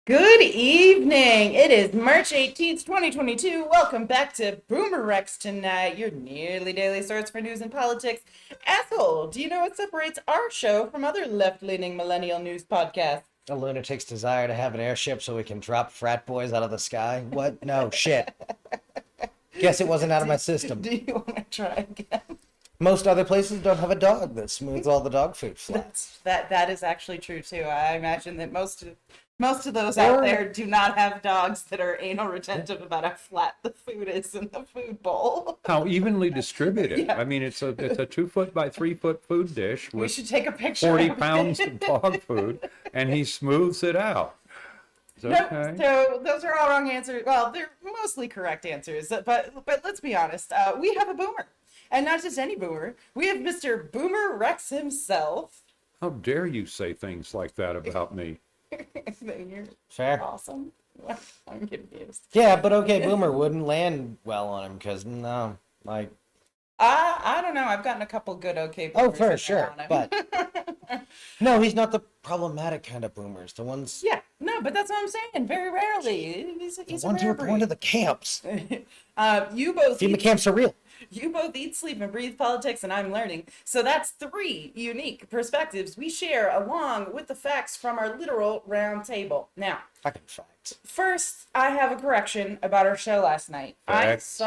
Good evening. It is March 18th, 2022. Welcome back to BoomerRexTonight, your nearly daily source for news and politics. Asshole, do you know what separates our show from other left-leaning millennial news podcasts? A lunatic's desire to have an airship so we can drop frat boys out of the sky? What? No, shit. Guess it wasn't out of my system. Do you want to try again? Most other places don't have a dog that smooths all the dog food flats. That is actually true too. I imagine that most of those out there do not have dogs that are anal retentive about how flat the food is in the food bowl. How evenly distributed. Yeah. I mean, it's a 2 foot by 3 foot food dish We with should take a picture 40 of pounds it. of dog food, and he smooths it out. It's Nope. okay. So those are all wrong answers. Well, they're mostly correct answers, but let's be honest. We have a boomer, and not just any boomer. We have Mr. Boomer Rex himself. How dare you say things like that about me? You're Fair. awesome. I'm confused. Yeah, but okay, Boomer wouldn't land well on him because, no, like... I don't know. I've gotten a couple good okay Oh, boomers for in sure, there on him. but... No, he's not the problematic kind of boomers. The ones... Yeah, no, but that's what I'm saying. Very rarely. He's The a ones who rare are going to the camps. breed. You both FEMA camps are real. You both eat, sleep, and breathe politics, and I'm learning. So that's 3 unique perspectives we share along with the facts from our literal round table. Now, Fucking facts. first, I have a correction about our show last night. Facts.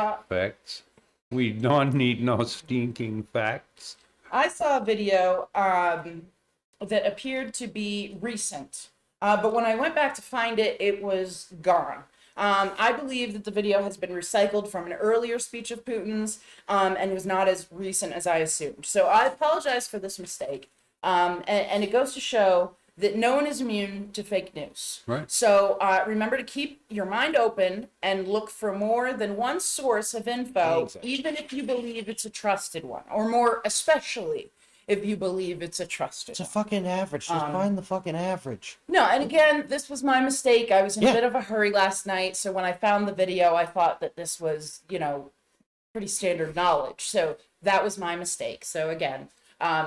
We don't need no stinking facts. I saw a video that appeared to be recent, but when I went back to find it, it was gone. I believe that the video has been recycled from an earlier speech of Putin's and was not as recent as I assumed. So I apologize for this mistake. And it goes to show that no one is immune to fake news. Right. So remember to keep your mind open and look for more than one source of info, Exactly. even if you believe it's a trusted one, or more especially if you believe it's a trusted It's a one. fucking average. Just find the fucking average. No, and again, this was my mistake. I was in a Yeah. bit of a hurry last night, so when I found the video, I thought that this was, pretty standard knowledge. So that was my mistake. So again,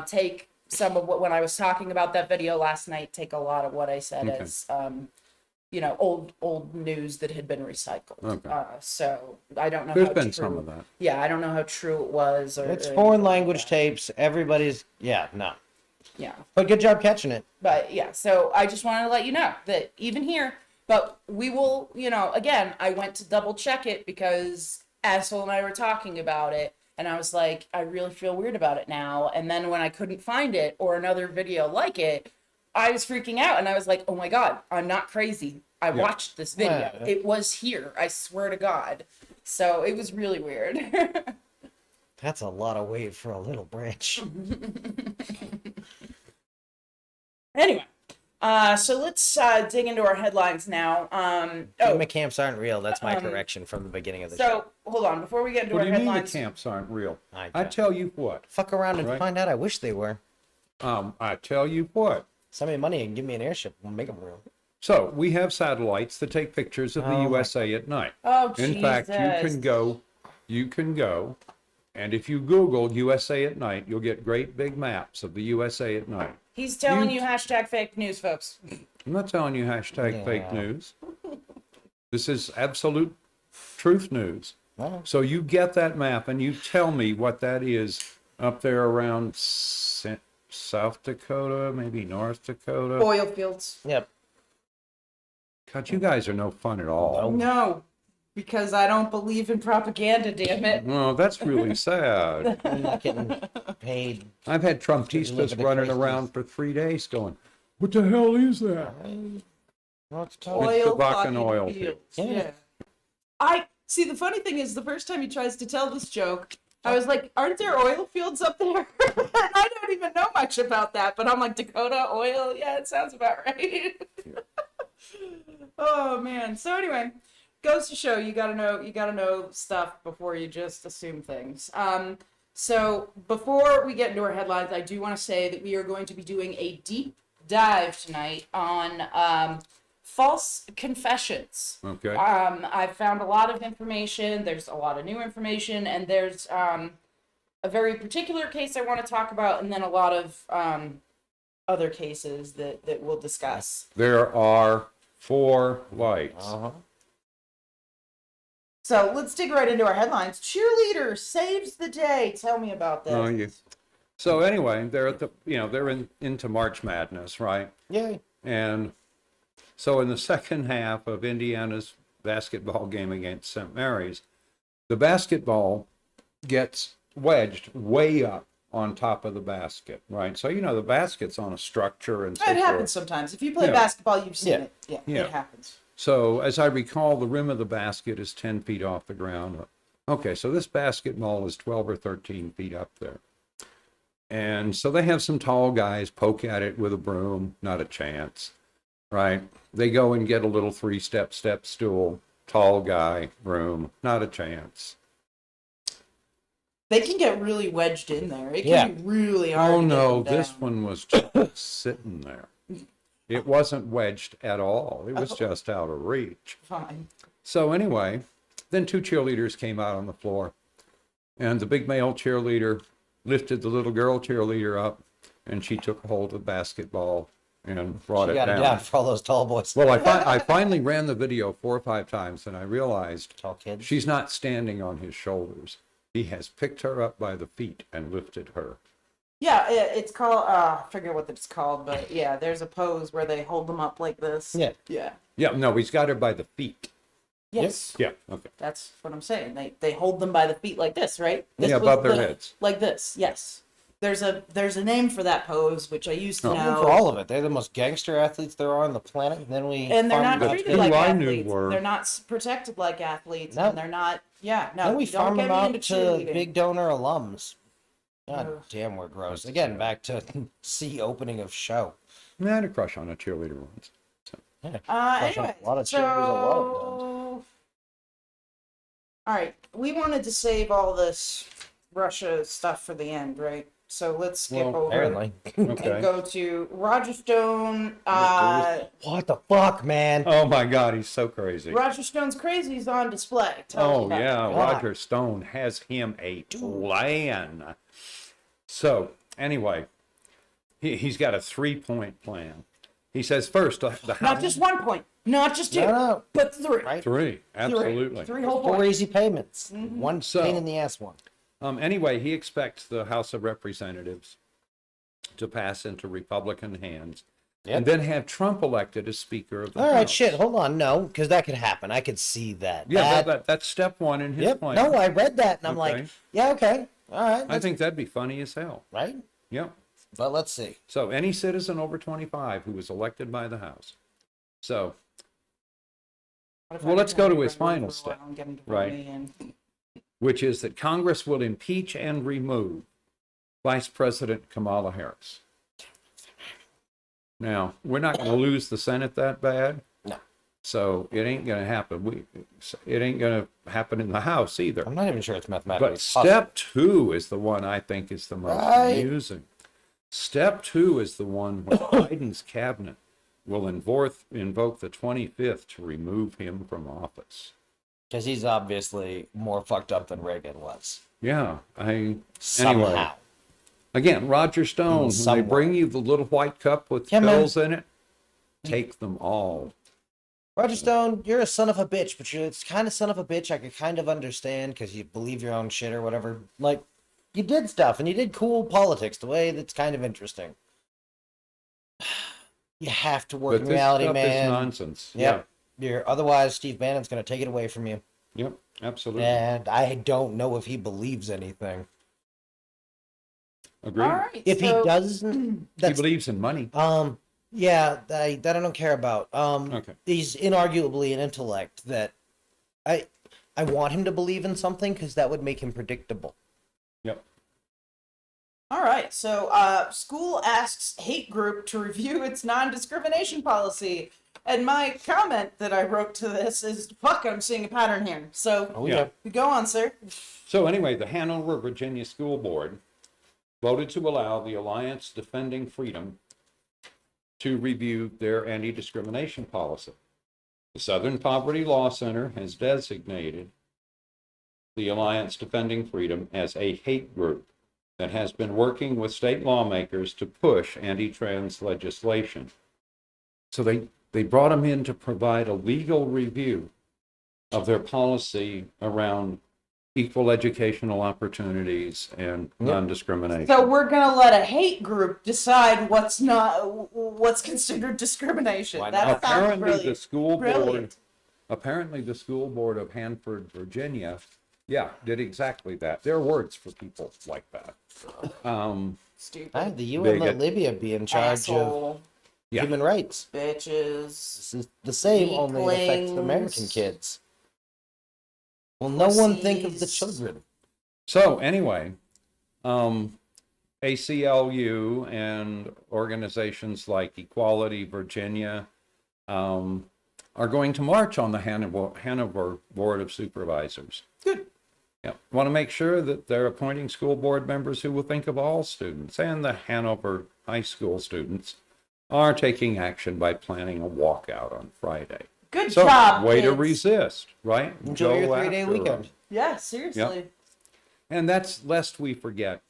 take some of what, when I was talking about that video last night, take a lot of what I said Okay. as, old news that had been recycled. Okay. So I don't know There's how been true, some of that. Yeah, I don't know how true it was. Or It's or foreign anything like language that. tapes. Everybody's... Yeah, no. Yeah. But good job catching it. But yeah, so I just wanted to let you know that even here, but we will, again, I went to double check it because Asshole and I were talking about it, and I was like, I really feel weird about it now. And then when I couldn't find it or another video like it, I was freaking out, and I was like, oh my God, I'm not crazy. I watched this video. Yeah. It was here. I swear to God. So it was really weird. That's a lot of weight for a little branch. Anyway, so let's dig into our headlines now. FEMA camps aren't real. That's my correction from the beginning of the show. So hold on, before we get into What our do you mean the headlines. camps aren't real? I I don't. tell you what. Fuck around and Right. find out. I wish they were. I tell you what. Send me money and give me an airship. We'll make them real. So we have satellites that take pictures of the Oh, my- USA at night. Oh, In fact, Jesus. you can go, and if you Google USA at night, you'll get great big maps of the USA at night. He's telling you- you hashtag fake news, folks. I'm not telling you hashtag fake Yeah. news. This is absolute truth news. Oh. So you get that map and you tell me what that is up there around South Dakota, maybe North Dakota. Oil fields. Yep. God, you guys are no fun at all. No, because I don't believe in propaganda, damn it. Well, that's really sad. I'm not getting paid. I've had live Trumpistas in the running crazy- around for 3 days going, what the hell is that? What's It's Oil the Bakken fucking oil fields. field. Yeah. I see. The funny thing is, the first time he tries to tell this joke, I was like, "Aren't there oil fields up there?" And I don't even know much about that, but I'm like, Dakota oil. Yeah, it sounds about right. Oh man. So anyway, goes to show you gotta know stuff before you just assume things. So before we get into our headlines, I do want to say that we are going to be doing a deep dive tonight on false confessions. Okay. I've found a lot of information. There's a lot of new information, and there's a very particular case I want to talk about, and then a lot of other cases that we'll discuss. There are 4 lights. Uh-huh. So let's dig right into our headlines. Cheerleader saves the day. Tell me about this. Oh, so anyway, they're at the, they're into March Madness, right? Yay. And so in the second half of Indiana's basketball game against St. Mary's, the basketball gets wedged way up on top of the basket, right? So, the basket's on a structure and so It forth. happens sometimes. If you play Yeah. basketball, you've seen Yeah. it. Yeah, Yeah. it happens. So as I recall, the rim of the basket is 10 feet off the ground. Okay, so this basketball is 12 or 13 feet up there. And so they have some tall guys poke at it with a broom, not a chance, right? They go and get a little 3-step stool, tall guy, broom, not a chance. They can get really wedged in there. It can Yeah. be really hard. Oh to get no, them this down. one was just sitting there. It wasn't wedged at all. It was just out of reach. Fine. So anyway, then 2 cheerleaders came out on the floor, and the big male cheerleader lifted the little girl cheerleader up, and she took hold of the basketball and brought You it got it down. down for all those tall boys. Well, I finally ran the video 4 or 5 times, and I realized Tall kids. she's not standing on his shoulders. He has picked her up by the feet and lifted her. Yeah, it's called, I forget what it's called, but yeah, there's a pose where they hold them up like this. Yeah. Yeah. Yeah, no, he's got her by the feet. Yes. Yeah, okay. That's what I'm saying. They hold them by the feet like this, right? This Yeah, was above their heads. Like this, yes. There's a name for that pose, which I used to Oh. know. For all of it. They're the most gangster athletes there are on the planet. And then we And they're farm not them out treated to- like Who I knew athletes. were- They're not protected like athletes, No. and they're not. Yeah, no. Then we don't farm get them me out into to cheerleading. big donor alums. God Ugh. damn, we're gross. Again, back to C opening of show. I had a crush on a cheerleader once. Crush on Anyway, a lot of so cheerleaders I love, all right, we wanted to save all this Russia stuff for the end, right? So let's skip Well, over Apparently. and Okay. go to Roger Stone. What the fuck, man? Oh my God, he's so crazy. Roger Stone's crazy is on display. Tell me Oh about yeah, it. Roger Stone has him a plan. So anyway, he's got a 3-point plan. He says first the Not house. just 1 point, not just 2, No. but 3. Right? 3, absolutely. Three whole 4 points. easy payments. One So- pain in the ass one. Anyway, he expects the House of Representatives to pass into Republican hands, Yep. and then have Trump elected as Speaker of the All House. right, shit. Hold on. No, because that could happen. I could see that. Yeah, that's step 1 in his Yep. plan. No, I read that and I'm Okay. like, yeah, okay. All right. I think that'd be funny as hell. Right? Yep. But let's see. So any citizen over 25 who was elected by the House. So What if Well, I let's pretend go to I his read one final for a step, while and get him to vote right. me in? which is that Congress will impeach and remove Vice President Kamala Harris. Now, we're not going to lose the Senate that bad. No. So it ain't going to happen. It ain't going to happen in the House either. I'm not even sure it's mathematically But possible. step 2 is the one I think is the most Right. amusing. Step 2 is the one where Biden's cabinet will invoke the 25th to remove him from office. Because he's obviously more fucked up than Reagan was. Yeah, Somehow. Anyway, again, Roger Stone, when they Somewhat. bring you the little white cup with Yeah, man. pills in it, take them all. Roger Stone, you're a son of a bitch, but you're it's kind of son of a bitch I could kind of understand because you believe your own shit or whatever. Like, you did stuff and you did cool politics the way that's kind of interesting. You have to work But in this reality, stuff is man. nonsense. Yep. Otherwise, Steve Bannon's going to take it away from you. Yep, absolutely. And I don't know if he believes anything. Agreed. All right. If he so- doesn't, He that's believes in money. yeah, that I don't care about. Okay. He's inarguably an intellect that I want him to believe in something because that would make him predictable. Yep. All right. So, school asks hate group to review its non-discrimination policy. And my comment that I wrote to this is, fuck, I'm seeing a pattern here. So, Oh Yeah. go on, sir. So anyway, the Hanover, Virginia School Board voted to allow the Alliance Defending Freedom to review their anti-discrimination policy. The Southern Poverty Law Center has designated the Alliance Defending Freedom as a hate group that has been working with state lawmakers to push anti-trans legislation. So They brought him in to provide a legal review of their policy around equal educational opportunities and non-discrimination. So we're gonna let a hate group decide what's considered discrimination. Why That not? sounds Apparently, brilliant. the school board. Brilliant. Apparently, the school board of Hanford, Virginia, did exactly that. There are words for people like that. Stupid. I had the UN let Bigot. Libya be in charge of Asshole. Yeah. human rights. Bitches. This is the same, only it affects the American Weaklings. kids. Will no one think of the Pussies. children? So anyway, ACLU and organizations like Equality Virginia are going to march on the Hanover Board of Supervisors. Good. Yeah, want to make sure that they're appointing school board members who will think of all students, and the Hanover High School students are taking action by planning a walkout on Friday. Good So, job. way to kids. resist, right? Enjoy your Go 3-day after 'em. weekend. Yeah, seriously. And that's lest we forget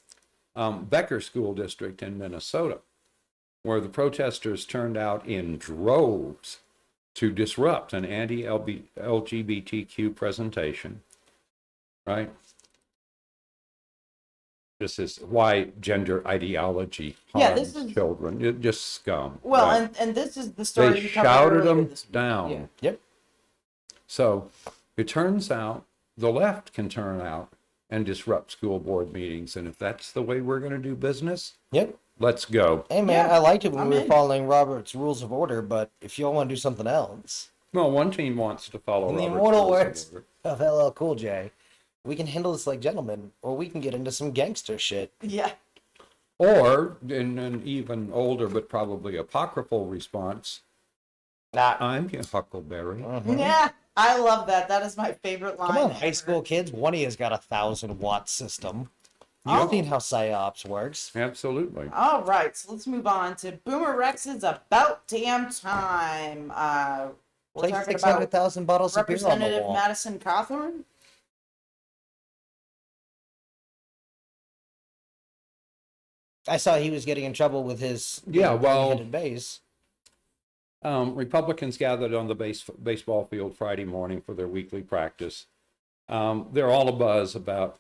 Becker School District in Minnesota, where the protesters turned out in droves to disrupt an anti-LGBTQ presentation, right? This is why gender ideology Yeah, harms this is- children. It just scum. Well, right? and this is the story They you covered shouted earlier them this week. down. Yeah. Yep. So it turns out the left can turn out and disrupt school board meetings. And if that's the way we're going to do business, Yep. let's go. Hey man, Yeah, I liked it when I'm we were in. following Robert's Rules of Order, but if y'all want to do something else, Well, one team wants to follow in the Robert's immortal rules of words order. of LL Cool J, we can handle this like gentlemen, or we can get into some gangster shit. Yeah. Or, in an even older but probably apocryphal response, Nah. I'm your Huckleberry. Mhm. Yeah. I love that. That is my favorite line. Come on, high ever. school kids. One of you's got a 1,000-watt system. Oh. You've seen how psyops works. Absolutely. All right, so let's move on to Boomer Rex's About Damn Time. We're Place talking about 600,000 bottles of beer on the Representative wall. Madison Cawthorn. I saw he was getting in trouble with his hit base. Republicans gathered on the baseball field Friday morning for their weekly practice. They're all abuzz about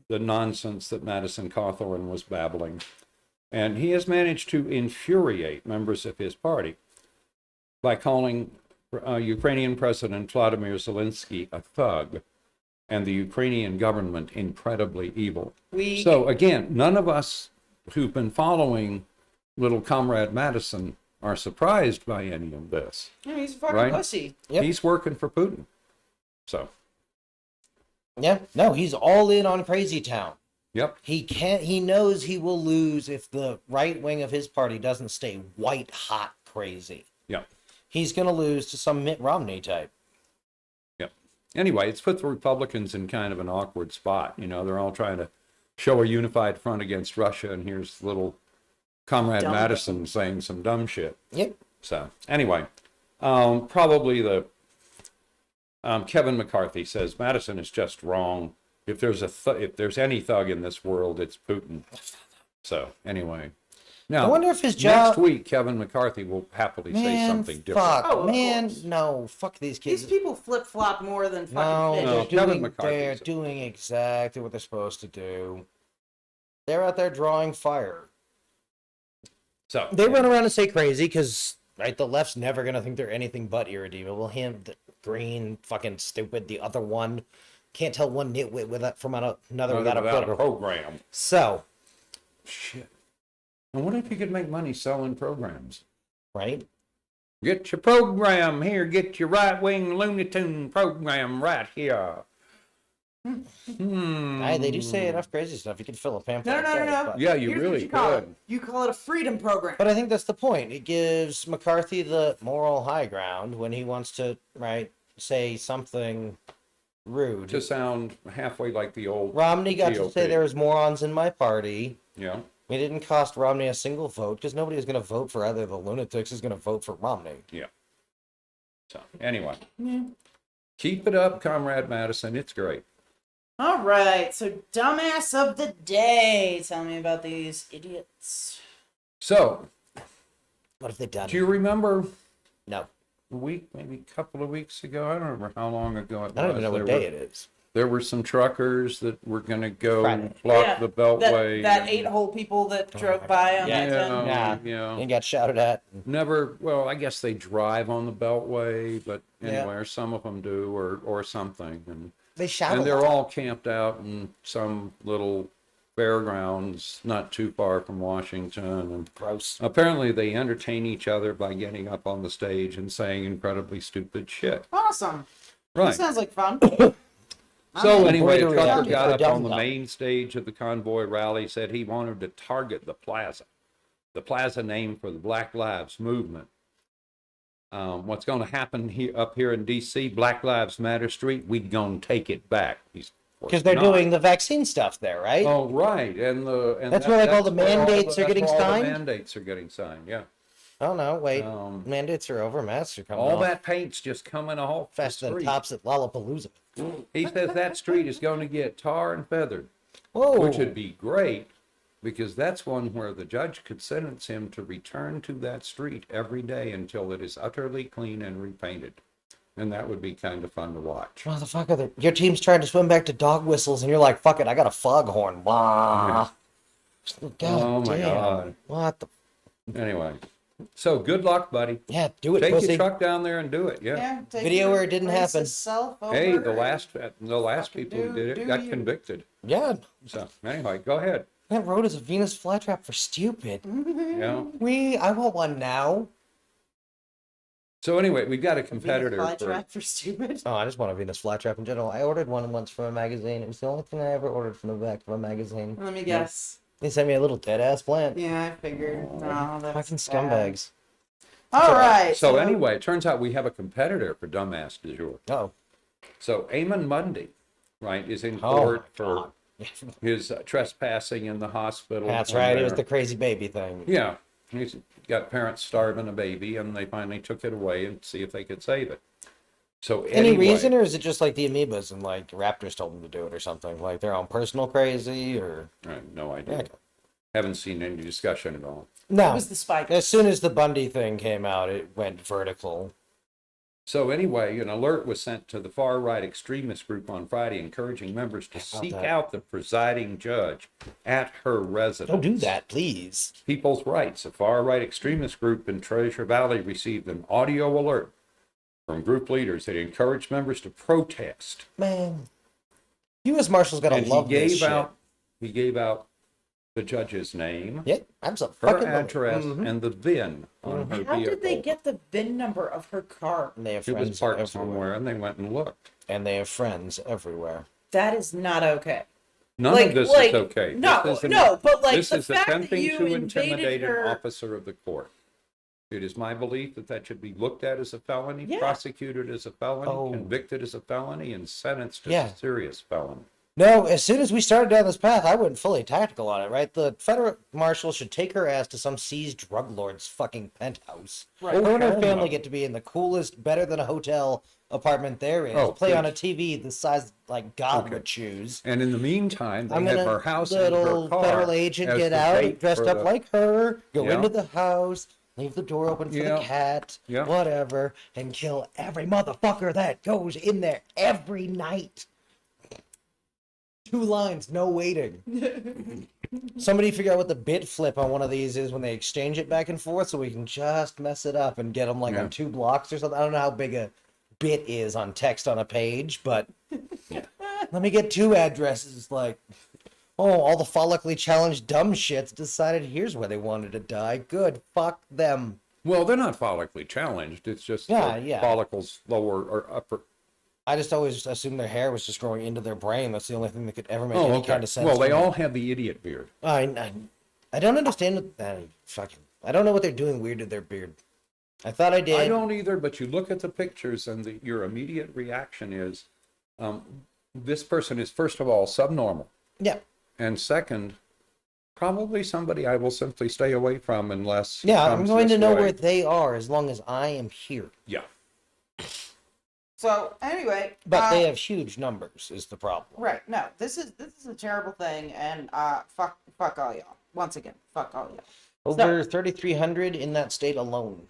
the nonsense that Madison Cawthorn was babbling. And he has managed to infuriate members of his party by calling Ukrainian President Vladimir Zelensky a thug and the Ukrainian government incredibly evil. So again, none of us who've been following little Comrade Madison are surprised by any of this. Yeah, he's a fucking Right? pussy. Yep. He's working for Putin. So, Yeah, no, he's all in on Crazy Town. yep. He knows he will lose if the right wing of his party doesn't stay white hot crazy. Yep. He's going to lose to some Mitt Romney type. Yep. Anyway, it's put the Republicans in kind of an awkward spot. You know, they're all trying to show a unified front against Russia, and here's little Comrade Dumb. Madison saying some dumb shit. Yep. So, anyway, probably the Kevin McCarthy says Madison is just wrong. If there's if there's any thug in this world, it's Putin. So, anyway. Now, I wonder if his job. next week, Kevin McCarthy will happily say Man, something different. fuck, Oh, of man, course. no, fuck these These kids. people flip flop more than fucking No, fish. No. they're Kevin doing, McCarthy they're is a- doing exactly what they're supposed to do. They're out there drawing fire. So, They run around and say crazy because, right, the left's never going to think they're anything but irredeemable. Him, the green, fucking stupid, the other one. Can't tell one nitwit from another without a program. program. So, Shit. And what if you could make money selling programs? right? Get your program here. Get your right-wing Looney Tune program right here. They do say enough crazy stuff. You could fill a pamphlet. No. a day, but- Yeah, you Here's what really you call could. it. You call it a freedom program. But I think that's the point. It gives McCarthy the moral high ground when he wants to, right, say something rude. To sound halfway like the old. Romney got to GOP. say there was morons in my party. Yeah. It didn't cost Romney a single vote because nobody is going to vote for either of the lunatics is going to vote for Romney. Yeah. So anyway, keep it up, Comrade Madison. It's great. All right, so dumbass of the day. Tell me about these idiots. So, What have they done? do you remember No. week, maybe a couple of weeks ago. I don't remember how long ago it was. I don't even know what day it is. There were some truckers that were going to go Friday. block the beltway. That 8-hole people that drove by on Yeah. that 10. Yeah. Yeah. And got shouted at. Never, well, I guess they drive on the beltway, but Yeah. anyway, or some of them do, or something. And They shout. and a they're lot. all camped out in some little fairgrounds not too far from Washington. And Gross. apparently they entertain each other by getting up on the stage and saying incredibly stupid shit. Awesome. That Right. sounds like fun. So anyway, a Embroidery trucker on got it. up on the Dumb. main stage of the Convoy rally, said he wanted to target the plaza named for the Black Lives Movement. What's going to happen up here in D.C., Black Lives Matter Street, we're going to take it back. Because they're doing the vaccine stuff there, right? Oh, right. And That's where, like, all the where mandates are getting that's where all signed? the mandates are getting signed, yeah. Oh no, wait. Um, Mandates are over. Masks are coming All off. that paint's just coming off the Faster than street. tops at Lollapalooza. He says that street is going to get tar and feathered. Whoa. Which would be great, because that's one where the judge could sentence him to return to that street every day until it is utterly clean and repainted. And that would be kind of fun to watch. Motherfucker, your team's trying to swim back to dog whistles, and you're like, fuck it, I got a foghorn. Blah. God Oh, my damn. God. What the? Anyway, so good luck, buddy. Yeah, do it, Take pussy. your truck down there and do it, yeah. Yeah, take Video your where it didn't happen. racist self over Hey, the and- last people who did do it got you. convicted. Yeah, So anyway, go ahead. that road is a Venus flytrap for stupid. Yeah. I want one now. So anyway, we've got a Venus competitor for flytrap for stupid. Oh, I just want a Venus flytrap in general. I ordered one once from a magazine. It was the only thing I ever ordered from the back of a magazine. Let me guess. They sent me a little dead ass plant. Yeah, I figured. No, that's Fucking bad. scumbags. All right. So anyway, it turns out we have a competitor for dumbass du jour. Oh. So Eamon Mundy, right, is in Oh, court my for God. his trespassing in the hospital. That's when right. It was they're- the crazy baby thing. Yeah, he's got parents starving a baby, and they finally took it away and see if they could save it. So Any anyway, reason, or is it just like the amoebas and like raptors told them to do it or something? Like their own personal crazy, or I have no idea. Okay. Haven't seen any discussion at all. It no? was the spike. As soon as the Bundy thing came out, it went vertical. So anyway, an alert was sent to the far-right extremist group on Friday, encouraging members to How about seek that? out the presiding judge at her residence. Don't do that, please. People's Rights, a far-right extremist group in Treasure Valley, received an audio alert from group leaders that encouraged members to protest. Man, U.S. Marshals gotta And love this shit. he gave out the judge's name, Yeah, I'm so her fucking address, Mhm. and the VIN on her How vehicle. did they get the VIN number of her car? And they have It friends was parked everywhere. somewhere, and they went and looked. And they have friends everywhere. That is not okay. None Like- of this like, is okay. no, This is no, but, like, this the is fact that attempting you to invaded intimidate her- an officer of the court. It is my belief that that should be looked at as a felony, Yeah. prosecuted as a felony, Oh. convicted as a felony, and sentenced as Yeah. a serious felony. No, as soon as we started down this path, I went fully tactical on it, right? The federal marshal should take her ass to some seized drug lord's fucking penthouse. Right. Her and her hell family no. get to be in the coolest, better than a hotel apartment there is. Oh, Play on please. a TV the size like God Okay. would choose. And in the meantime, they I'm have gonna her house and little her car federal agent as get the out bait dressed for up the- like her, go Yeah. into the house, leave the door open for Yeah. the cat, Yeah. whatever, and kill every motherfucker that goes in there every night. 2 lines, no waiting. Somebody figure out what the bit flip on one of these is when they exchange it back and forth, so we can just mess it up and get them like Yeah. on 2 blocks or something. I don't know how big a bit is on text on a page, but let me get 2 addresses. Like, oh, all the follically challenged dumb shits decided here's where they wanted to die. Good, fuck them. Well, they're not follically challenged. It's just Yeah, the yeah. follicles lower or upper. I just always assumed their hair was just growing into their brain. That's the only thing that could ever make Oh, any okay. kind of sense. Well, they to me. all have the idiot beard. I don't understand. I don't know what they're doing weird to their beard. I thought I did. I don't either, but you look at the pictures and your immediate reaction is, this person is, first of all, subnormal. Yeah. And second, probably somebody I will simply stay away from unless he Yeah, I'm comes going to this know way. where they are as long as I am here. Yeah. So anyway, But they have huge numbers is the problem. right. No, this is a terrible thing, and fuck all y'all. Once again, fuck all y'all. Over 3,300 in that state alone.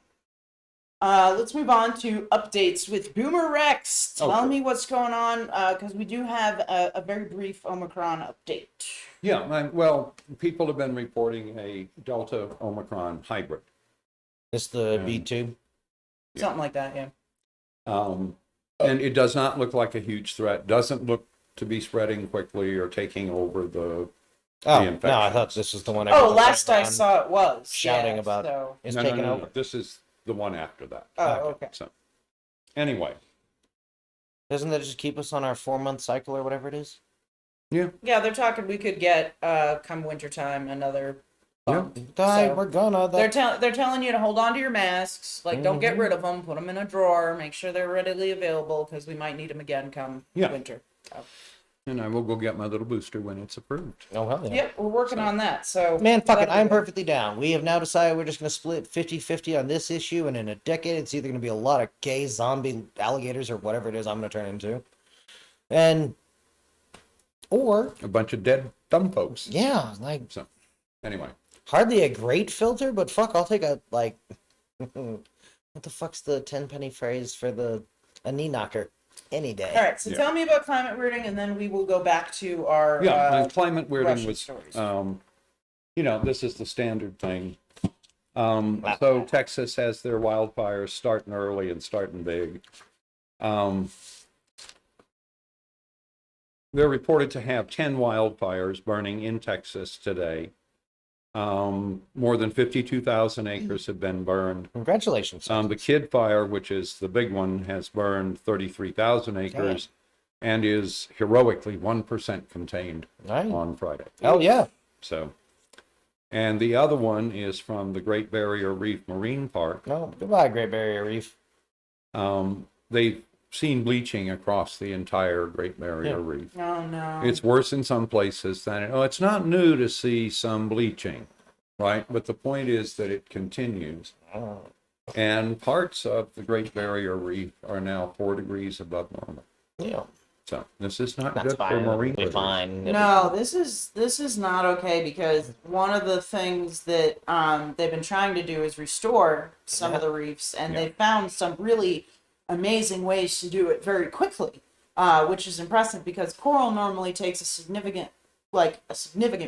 Let's move on to updates with Boomer Rex. Tell Okay. me what's going on, because we do have a very brief Omicron update. Yeah, well, people have been reporting a Delta Omicron hybrid. This the And- B2. Something like that, yeah. And it does not look like a huge threat, doesn't look to be spreading quickly or taking over the Oh, no, I infections. thought this was the one. Oh, everyone last I around saw it was. shouting yeah, about So. it's No, taking no, no, over. no. This is the one after that. Oh, okay. So, anyway, Doesn't that just keep us on our 4-month cycle or whatever it is? yeah, Yeah, they're talking we could get, come wintertime, another bump. Die, So- we're gonna. They're telling you to hold on to your masks. Like, don't get rid of them. Put them in a drawer. Make sure they're readily available because we might need them again come Yeah. winter. So. and I will go get my little booster when it's approved. Oh, hell yeah. Yep, we're working on that. So Man, fuck it. that'll be I'm good. perfectly down. We have now decided we're just going to split 50-50 on this issue, and in a decade, it's either going to be a lot of gay zombie alligators or whatever it is I'm going to turn into. Or, A bunch of dead dumb folks. yeah, like, So, anyway, hardly a great filter, but fuck, I'll take a, like, what the fuck's the 10-penny phrase for a knee knocker? Any day. All right, so Yeah. tell me about climate weirding, and then we will go back to our yeah, and climate weirding Russian was, stories. this is the standard thing. So Texas has their wildfires starting early and starting big. They're reported to have 10 wildfires burning in Texas today. More than 52,000 acres have been burned. Congratulations. The Kid Fire, which is the big one, has burned 33,000 acres and is heroically 1% contained Right. on Friday. Hell yeah. So, and the other one is from the Great Barrier Reef Marine Park. No, goodbye, Great Barrier Reef. They've seen bleaching across the entire Great Barrier Yeah. Reef. Oh no. It's worse in some places than it's not new to see some bleaching, right? But the point is that it continues. Oh. And parts of the Great Barrier Reef are now 4 degrees above normal. Yeah. So this is not That's good fine. for It'll marine be litters. fine. No, this is not okay because one of the things that they've been trying to do is restore some of the reefs, and they found some really amazing ways to do it very quickly, which is impressive because coral normally takes a significant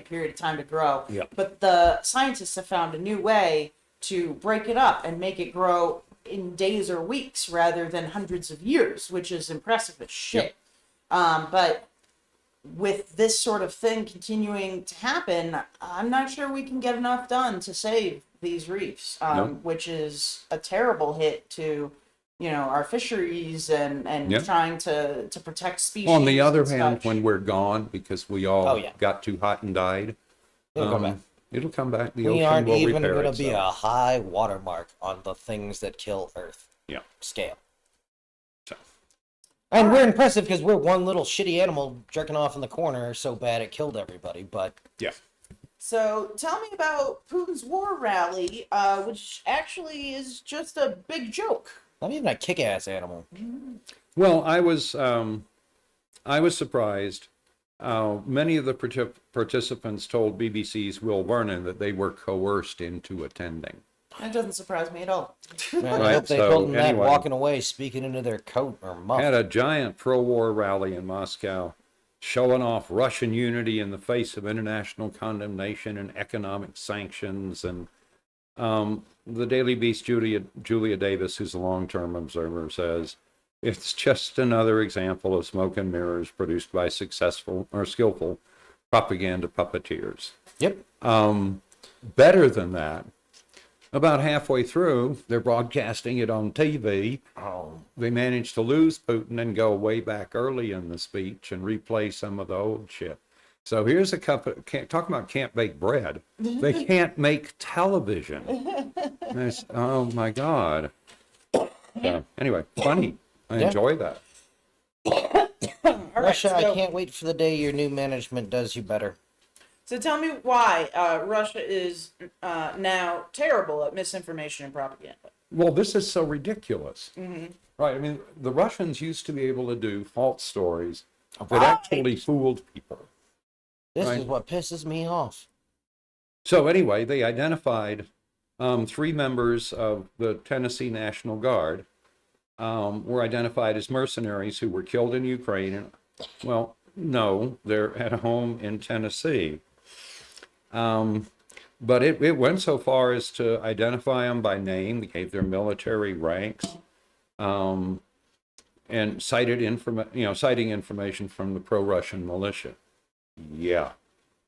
period of time to grow. Yeah. But the scientists have found a new way to break it up and make it grow in days or weeks rather than hundreds of years, which is impressive as shit. But with this sort of thing continuing to happen, I'm not sure we can get enough done to save these reefs, No. which is a terrible hit to, our fisheries and Yeah. trying to protect species. On the other and hand, such. when we're gone because we all Oh, yeah. got too hot and died, It'll come back. it'll come back. The We ocean aren't will even repair going to be a itself. high watermark on the things that kill Earth Yeah. scale. So, And we're impressive because we're one little shitty animal jerking off in the corner so bad it killed everybody. But yeah. So tell me about Putin's war rally, which actually is just a big joke. not even a kick-ass animal. Well, I was surprised. Many of the participants told BBC's Will Vernon that they were coerced into attending. That doesn't surprise me at all. Man, I Right, hope they so told them that anyway. walking away, speaking into their coat or muff. Had a giant pro-war rally in Moscow, showing off Russian unity in the face of international condemnation and economic sanctions. And the Daily Beast Julia Davis, who's a long-term observer, says it's just another example of smoke and mirrors produced by successful or skillful propaganda puppeteers. Yep. Better than that, about halfway through, they're broadcasting it on TV. Oh, They managed to lose Putin and go way back early in the speech and replay some of the old shit. So here's a couple, talking about can't bake bread. They can't make television. Oh my God. So anyway, funny. I Yeah. enjoy that. All right, Russia, I so- can't wait for the day your new management does you better. So tell me why Russia is now terrible at misinformation and propaganda. Well, this is so ridiculous. Right. I mean, the Russians used to be able to do false stories that Right. actually fooled people. This Right. is what pisses me off. So anyway, they identified 3 members of the Tennessee National Guard were identified as mercenaries who were killed in Ukraine. Well, no, they're at home in Tennessee. But it went so far as to identify them by name, gave their military ranks, and citing information from the pro-Russian militia. Yeah.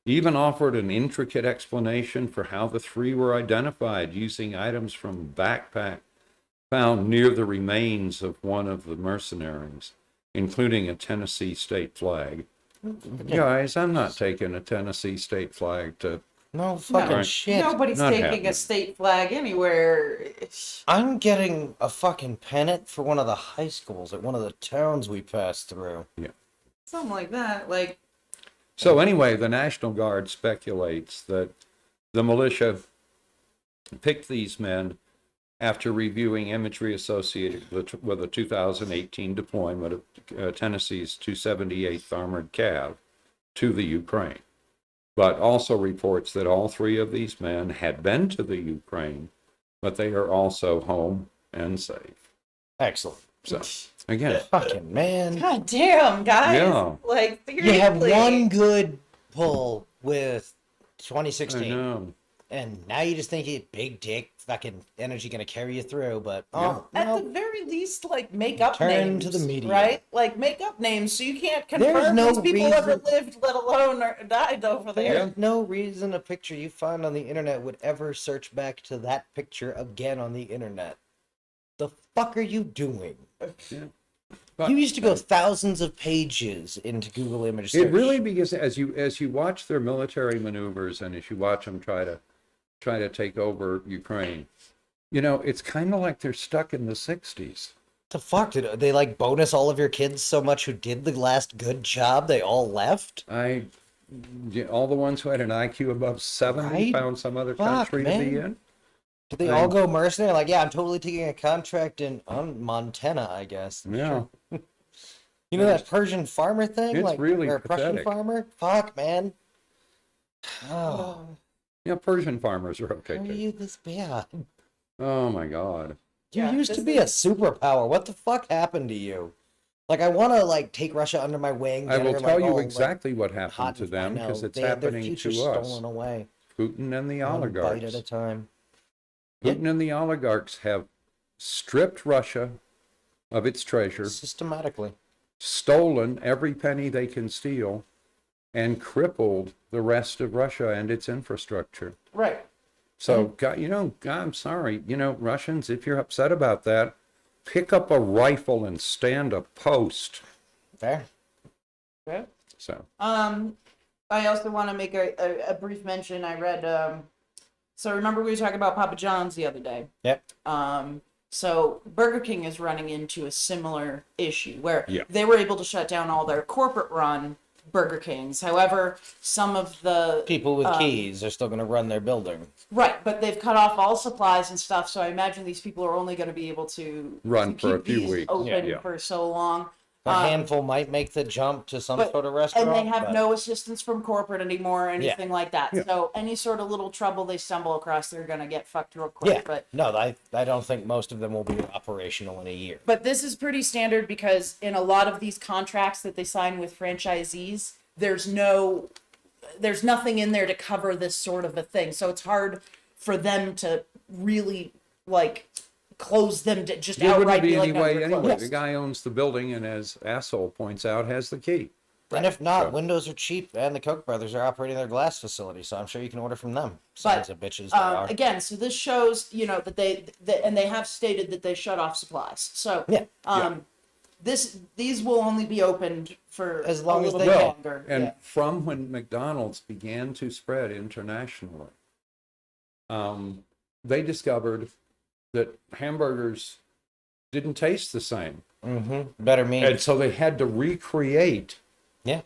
Even offered an intricate explanation for how the 3 were identified using items from backpack found near the remains of one of the mercenaries, including a Tennessee state flag. Guys, I'm not taking a Tennessee state flag to... No fucking Right. shit. Nobody's Not taking happening. a state flag anywhere. I'm getting a fucking pennant for one of the high schools at one of the towns we passed through. Something like that. Like, So anyway, the National Guard speculates that the militia picked these men after reviewing imagery associated with a 2018 deployment of Tennessee's 278th Armored Cav to the Ukraine, but also reports that all 3 of these men had been to the Ukraine, but they are also home and safe. Excellent. So, again, Fucking man. God damn, guys. Yeah. Like, You have seriously. one good pull with I 2016. know. And now you just think it big dick fucking energy gonna carry you through, but At no. the very least, like, make up Turn names. to the media. Right? Like, make up names so you can't There's confirm no these people ever reason- lived, let alone or died over there. There's no reason a picture you find on the internet would ever search back to that picture again on the internet. The fuck are you doing? Yeah. But You used to go thousands of pages into Google image search. it really, because as you watch their military maneuvers and as you watch them try to take over Ukraine, it's kind of like they're stuck in the 60s. The fuck did they like bonus all of your kids so much who did the last good job they all left? All the ones who had an IQ above 70 Right? found some other Fuck, country to be man. in. Did they all go mercenary? Like, yeah, I'm totally taking a contract in Montana, I guess. Yeah. You know that Persian farmer thing? It's like, really or a Prussian pathetic. farmer? Fuck, man. Oh, Yeah, Persian farmers are okay how are too. you this bad? Oh my God. You Yeah, used to this be a superpower. What the fuck happened to you? Like, I want to like take Russia under my wing. I get will her, tell like, you all, like, exactly what happened hot to and- them, I know. because it's They had their happening future to us. stolen away. Putin and the One bite oligarchs. at a time. Putin and the oligarchs have stripped Russia of its treasure, Systematically. stolen every penny they can steal, and crippled the rest of Russia and its infrastructure. Right. So, God, I'm sorry, Russians, if you're upset about that, pick up a rifle and stand a post. Fair. Okay. So, I also want to make a brief mention. I read, so remember we were talking about Papa John's the other day. Yep. So Burger King is running into a similar issue where Yeah. they were able to shut down all their corporate run Burger Kings. However, some of the People with keys are still going to run their building. right, but they've cut off all supplies and stuff. So I imagine these people are only going to be able to Run to for a keep few these weeks. open Yeah. for so long. A handful might make the jump to some sort of restaurant. And they have but- no assistance from corporate anymore or anything like that. Yeah. So any sort of little trouble they stumble across, they're gonna get fucked real quick. Yeah. But No, I don't think most of them will be operational in a year. this is pretty standard because in a lot of these contracts that they sign with franchisees, there's nothing in there to cover this sort of a thing. So it's hard for them to really like close them to just there wouldn't outright be be any like, no, way you're anyway. closed. The guy owns the building, and as Asshole points out, has the key. And if not, So- Windows are cheap, and the Koch brothers are operating their glass facility, so I'm sure you can order from them. Sons of bitches they are. Again, so this shows, that they have stated that they shut off supplies. So Yeah. these will only be opened for As long a as little they bit go. longer. And Yeah. from when McDonald's began to spread internationally, they discovered that hamburgers didn't taste the same. Better mean. And so they had to recreate Yeah.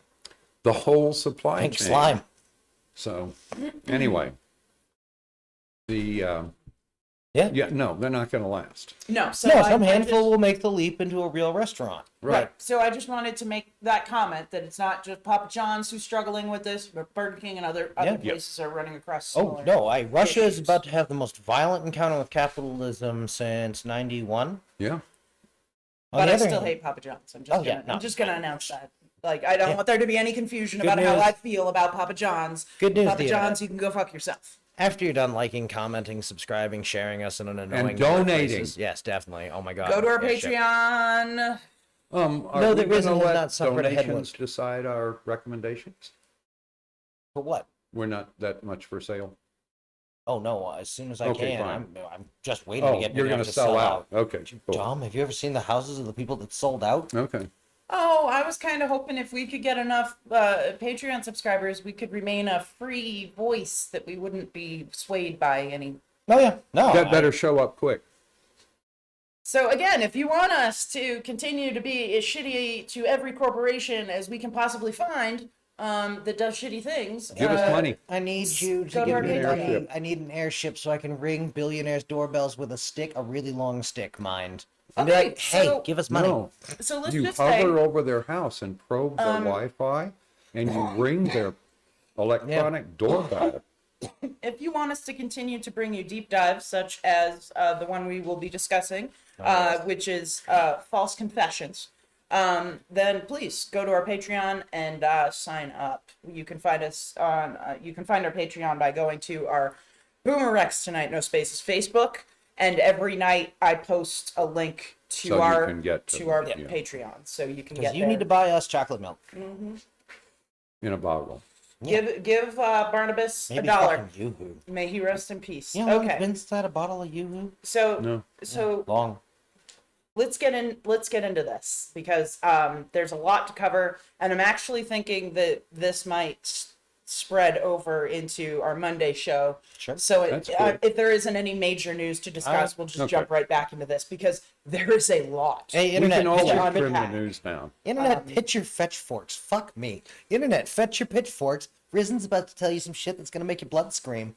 the whole supply Pink chain. slime. So anyway, the Yeah. Yeah, no, they're not going to last. No, so No, I some just- handful will make the leap into a real restaurant. Right. So I just wanted to make that comment that it's not just Papa John's who's struggling with this, but Burger King and other Yeah. places are running across Oh similar. no! Russia is issues. about to have the most violent encounter with capitalism since '91. Yeah. But I still hate Papa John's. I'm just gonna announce that. Like, I don't want there to be any confusion Good about how news. I feel about Papa John's. Good news, Papa the John's, internet. you can go fuck yourself. After you're done liking, commenting, subscribing, sharing us in an annoying And number of donating. places- yes, definitely. Oh my god! Go to our Yeah, shit. Patreon. Are No, we the Risen gonna has let not suffered a donations headwind. decide our recommendations? For what? We're not that much for sale. Oh no! As soon as I Okay, can, fine. I'm just waiting to Oh, get. you're big going enough to sell out. out. Okay, cool. Dom, have you ever seen the houses of the people that sold out? Okay. Oh, I was kind of hoping if we could get enough Patreon subscribers, we could remain a free voice that we wouldn't be swayed by any. Oh yeah, no. That better show up quick. So again, if you want us to continue to be as shitty to every corporation as we can possibly find that does shitty things, Give us money. I need you to Go to give our me Patreon. money. Airship. I need an airship so I can ring billionaires' doorbells with a stick, a really long stick, mind. And Okay, be like, hey, so- give us money. No, So let's you just say, hover over their house and probe their Wi-Fi, and you ring their electronic doorbell. if you want us to continue to bring you deep dives such as the one we will be discussing, which is false confessions, then please go to our Patreon and sign up. You can find us on. You can find our Patreon by going to our BoomerRexTonight No Spaces Facebook, and every night I post a link to So you our can get to our them, yeah. Patreon, so you can Because get you there. need to buy us chocolate milk. In a bottle. Give Barnabas Maybe $1. fucking Yoo-hoo. May he rest in peace. You know what's Okay, been inside a bottle of Yoo-hoo? so No. so Long. let's get into this because there's a lot to cover, and I'm actually thinking that this might spread over into our Monday show. Sure. So That's cool. if there isn't any major news to discuss, we'll just Okay. jump right back into this because there is a lot. Hey, We internet, can always pitch your- trim the unpack. news down. internet, pitch your fetch forks. Fuck me. Internet, fetch your pitchforks. Risen's about to tell you some shit that's gonna make your blood scream.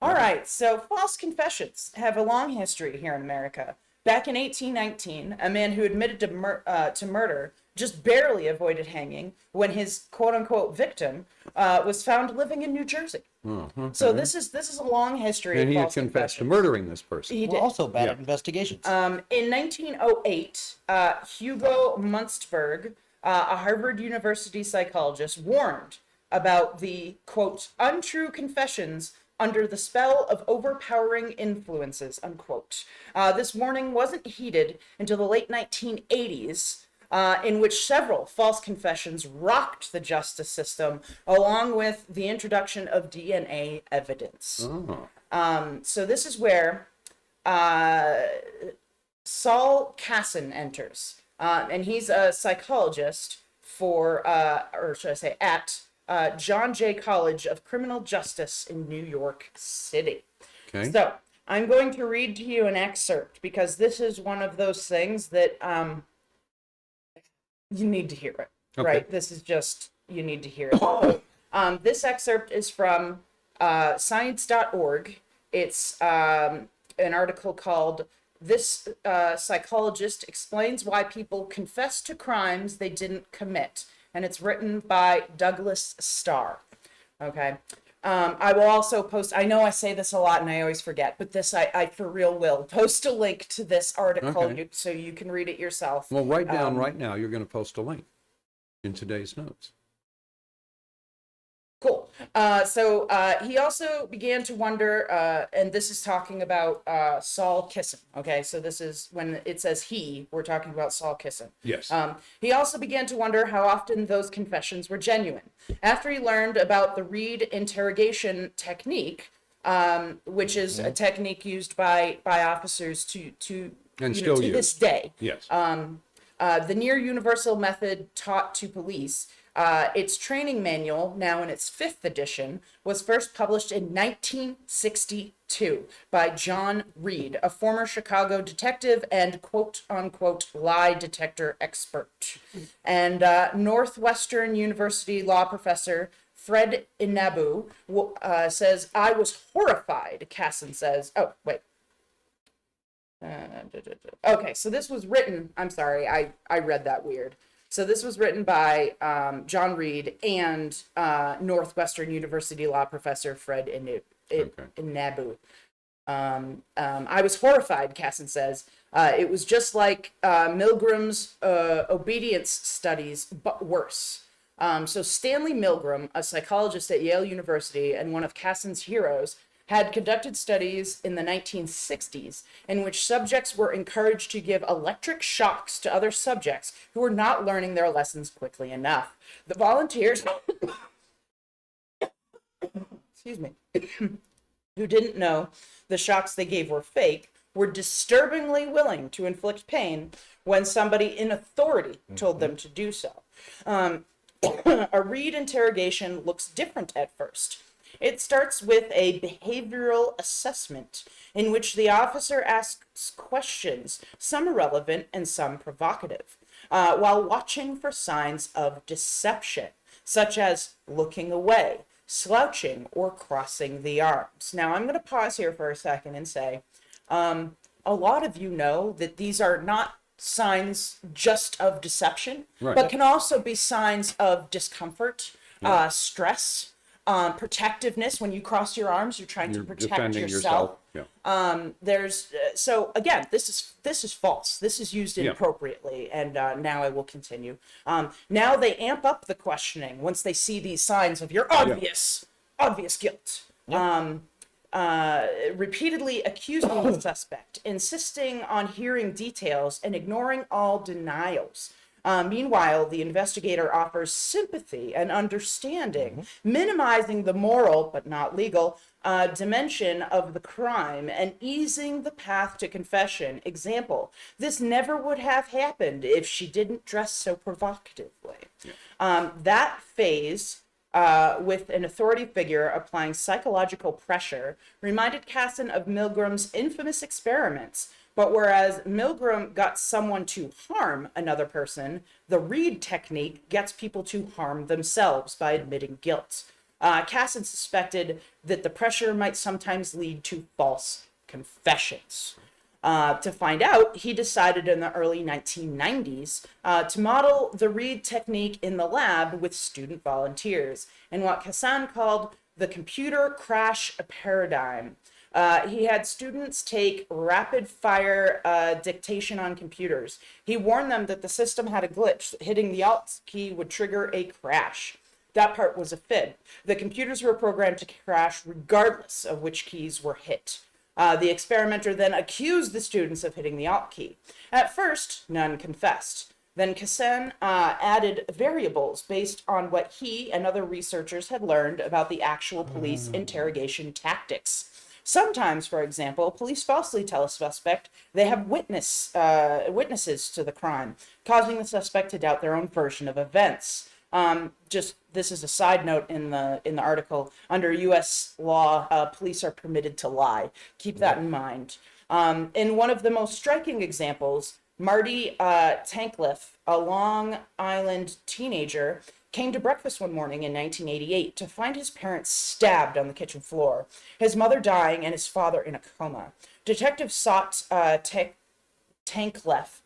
All right, so false confessions have a long history here in America. Back in 1819, a man who admitted to murder just barely avoided hanging when his quote-unquote victim was found living in New Jersey. So this is a long history And of he had false confessed to confessions. murdering this person. He We're did. also bad Yeah. at investigations. In 1908, Hugo Munsterberg, a Harvard University psychologist, warned about the, quote, untrue confessions under the spell of overpowering influences, unquote. This warning wasn't heeded until the late 1980s, in which several false confessions rocked the justice system, along with the introduction of DNA evidence. Oh. So this is where Saul Casson enters, and he's a psychologist for, or should I say, at John Jay College of Criminal Justice in New York City. Okay. So I'm going to read to you an excerpt because this is one of those things that you need to hear it, Okay. right? This is just, you need to hear it. This excerpt is from science.org. It's an article called "This Psychologist Explains Why People Confess to Crimes They Didn't Commit," and it's written by Douglas Starr. Okay. I will also post, I know I say this a lot and I always forget, but this I for real will post a link to this article Okay. so you can read it yourself. Well, write down right now. You're going to post a link in today's notes. Cool. So he also began to wonder, and this is talking about Saul Kissin. Okay, so this is when it says he, we're talking about Saul Kissin. Yes. He also began to wonder how often those confessions were genuine. After he learned about the Reed interrogation technique, which is a technique used by officers to And you know, still to used. this day. Yes. The near universal method taught to police, its training manual, now in its 5th edition, was first published in 1962 by John Reed, a former Chicago detective and quote-unquote lie detector expert. And Northwestern University law professor Fred Inabu says, "I was horrified," Casson says. Oh, wait. Okay, so this was written, I'm sorry, I read that weird. So this was written by John Reed and Northwestern University law professor Fred Inabu. I was horrified, Casson says. It was just like Milgram's obedience studies, but worse. So Stanley Milgram, a psychologist at Yale University and one of Casson's heroes, had conducted studies in the 1960s in which subjects were encouraged to give electric shocks to other subjects who were not learning their lessons quickly enough. The volunteers, excuse me, who didn't know the shocks they gave were fake, were disturbingly willing to inflict pain when somebody in authority told them to do so. A Reed interrogation looks different at first. It starts with a behavioral assessment in which the officer asks questions, some irrelevant and some provocative, while watching for signs of deception, such as looking away, slouching, or crossing the arms. Now, I'm going to pause here for a second and say, a lot of you know that these are not signs just of deception, Right. but can also be signs of discomfort, stress, protectiveness. When you cross your arms, you're trying to protect defending yourself. Yeah. There's so again, this is false. This is used Yeah. inappropriately, and now I will continue. Now they amp up the questioning once they see these signs of your obvious guilt. Repeatedly accusing the suspect, insisting on hearing details, and ignoring all denials. Meanwhile, the investigator offers sympathy and understanding, minimizing the moral, but not legal, dimension of the crime and easing the path to confession. Example, this never would have happened if she didn't dress so provocatively. That phase, with an authority figure applying psychological pressure, reminded Casson of Milgram's infamous experiments. But whereas Milgram got someone to harm another person, the Reed technique gets people to harm themselves by admitting guilt. Casson suspected that the pressure might sometimes lead to false confessions. To find out, he decided in the early 1990s to model the Reed technique in the lab with student volunteers in what Casson called the computer crash paradigm. He had students take rapid fire dictation on computers. He warned them that the system had a glitch. Hitting the Alt key would trigger a crash. That part was a fib. The computers were programmed to crash regardless of which keys were hit. The experimenter then accused the students of hitting the Alt key. At first, none confessed. Then Casson added variables based on what he and other researchers had learned about the actual police interrogation tactics. Sometimes, for example, police falsely tell a suspect they have witnesses to the crime, causing the suspect to doubt their own version of events. This is a side note in the article. Under U.S. law, police are permitted to lie. Keep that in mind. In one of the most striking examples, Marty Tankleff, a Long Island teenager, came to breakfast one morning in 1988 to find his parents stabbed on the kitchen floor, his mother dying and his father in a coma. Detectives sought Tankleff.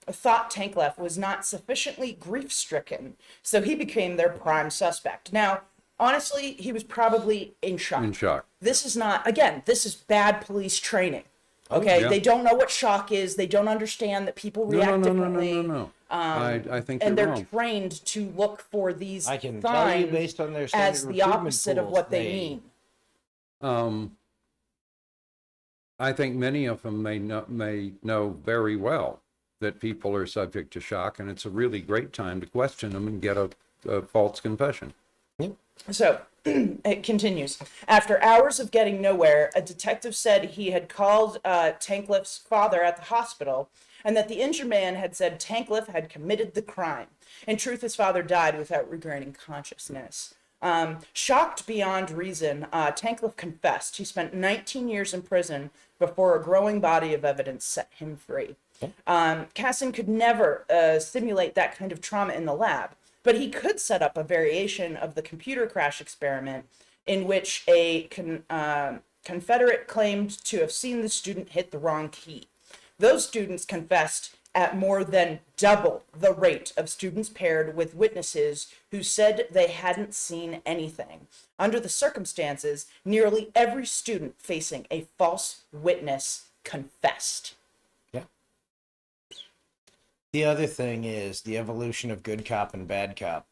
Thought Tankleff was not sufficiently grief-stricken, so he became their prime suspect. Now, honestly, he was probably in shock. In shock. This is not, again, this is bad police training. Okay, yeah. They don't know what shock is. They don't understand that people react differently. No. I think And you're they're wrong. trained to look for these I can tell you signs based on their standard as the recruitment opposite of tools, what they mean. I think many of them may know very well that people are subject to shock, and it's a really great time to question them and get a false confession. So it continues. After hours of getting nowhere, a detective said he had called Tankleff's father at the hospital and that the injured man had said Tankleff had committed the crime. In truth, his father died without regaining consciousness. Shocked beyond reason, Tankleff confessed. He spent 19 years in prison before a growing body of evidence set him free. Casson could never simulate that kind of trauma in the lab, but he could set up a variation of the computer crash experiment in which a Confederate claimed to have seen the student hit the wrong key. Those students confessed at more than double the rate of students paired with witnesses who said they hadn't seen anything. Under the circumstances, nearly every student facing a false witness confessed. Yeah. The other thing is the evolution of good cop and bad cop.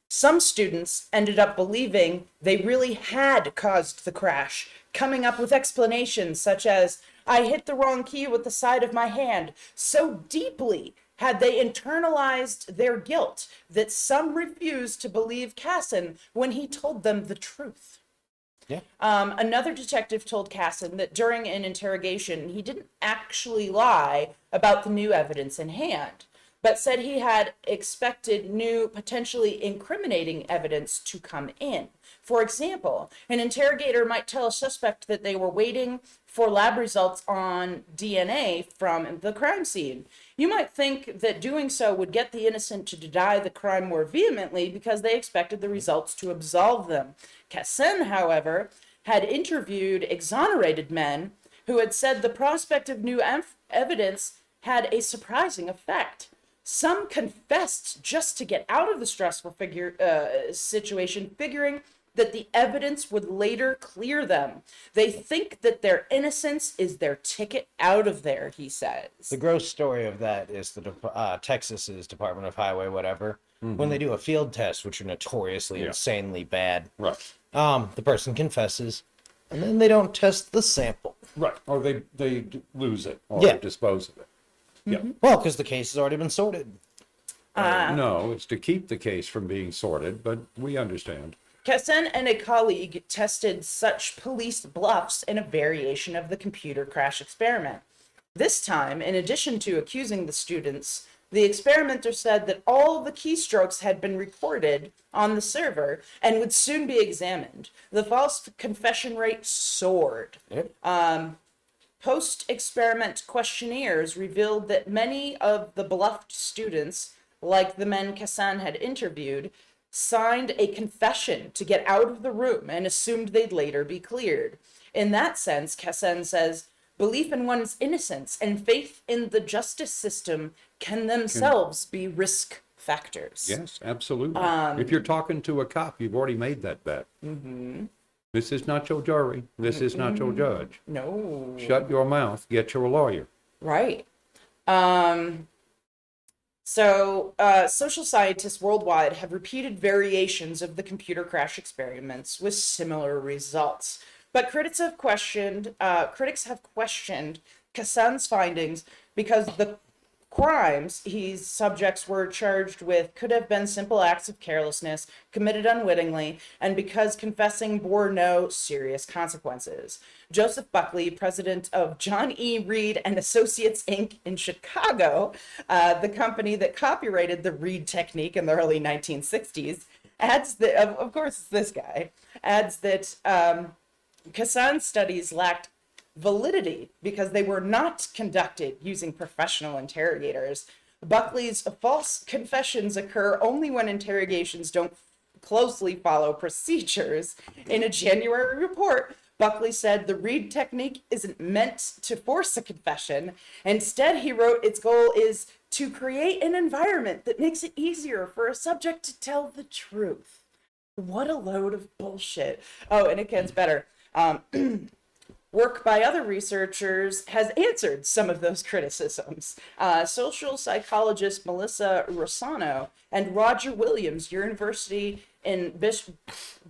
Some students ended up believing they really had caused the crash, coming up with explanations such as, "I hit the wrong key with the side of my hand." So deeply had they internalized their guilt that some refused to believe Casson when he told them the truth. Yeah. Another detective told Casson that during an interrogation, he didn't actually lie about the new evidence in hand, but said he had expected new, potentially incriminating evidence to come in. For example, an interrogator might tell a suspect that they were waiting for lab results on DNA from the crime scene. You might think that doing so would get the innocent to deny the crime more vehemently because they expected the results to absolve them. Casson, however, had interviewed exonerated men who had said the prospect of new evidence had a surprising effect. Some confessed just to get out of the stressful situation, figuring that the evidence would later clear them. They think that their innocence is their ticket out of there, he says. The gross story of that is the Texas's Department of Highway, whatever, when they do a field test, which are notoriously insanely bad. Right. The person confesses, and then they don't test the sample. Right. Or they lose it or Yeah. dispose of it. Yeah. Well, because the case has already been sorted. No, it's to keep the case from being sorted, but we understand. Casson and a colleague tested such police bluffs in a variation of the computer crash experiment. This time, in addition to accusing the students, the experimenter said that all the keystrokes had been recorded on the server and would soon be examined. The false confession rate soared. Yep. Post-experiment questionnaires revealed that many of the bluffed students, like the men Casson had interviewed, signed a confession to get out of the room and assumed they'd later be cleared. In that sense, Casson says, belief in one's innocence and faith in the justice system can themselves be risk factors. Yes, absolutely. If you're talking to a cop, you've already made that bet. Mm-hmm. This is not your jury. This is not your judge. No. Shut your mouth. Get your lawyer. Right. Social scientists worldwide have repeated variations of the computer crash experiments with similar results. But critics have questioned Casson's findings because the crimes his subjects were charged with could have been simple acts of carelessness committed unwittingly, and because confessing bore no serious consequences. Joseph Buckley, president of John E. Reed and Associates Inc. in Chicago, the company that copyrighted the Reed technique in the early 1960s, adds that, of course it's this guy, adds that Casson's studies lacked validity because they were not conducted using professional interrogators. Buckley's false confessions occur only when interrogations don't closely follow procedures. In a January report, Buckley said the Reed technique isn't meant to force a confession. Instead, he wrote, its goal is to create an environment that makes it easier for a subject to tell the truth. What a load of bullshit. Oh, and it gets better. Work by other researchers has answered some of those criticisms. Social psychologist Melissa Lucio and Roger Williams, University in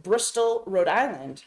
Bristol, Rhode Island,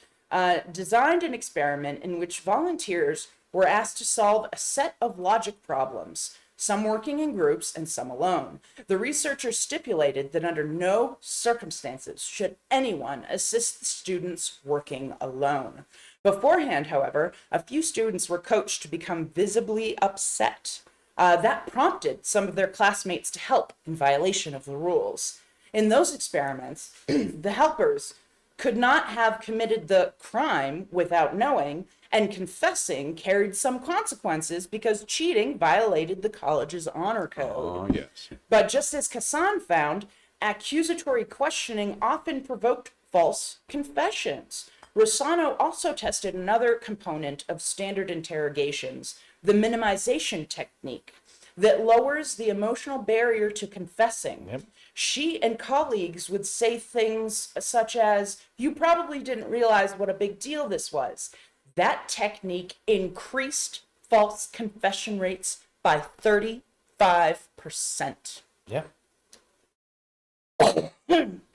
designed an experiment in which volunteers were asked to solve a set of logic problems, some working in groups and some alone. The researchers stipulated that under no circumstances should anyone assist the students working alone. Beforehand, however, a few students were coached to become visibly upset. That prompted some of their classmates to help in violation of the rules. In those experiments, the helpers could not have committed the crime without knowing, and confessing carried some consequences because cheating violated the college's honor code. Oh, yes. But just as Casson found, accusatory questioning often provoked false confessions. Rossano also tested another component of standard interrogations, the minimization technique, that lowers the emotional barrier to confessing. Yep. She and colleagues would say things such as, "You probably didn't realize what a big deal this was." That technique increased false confession rates by 35%. Yeah.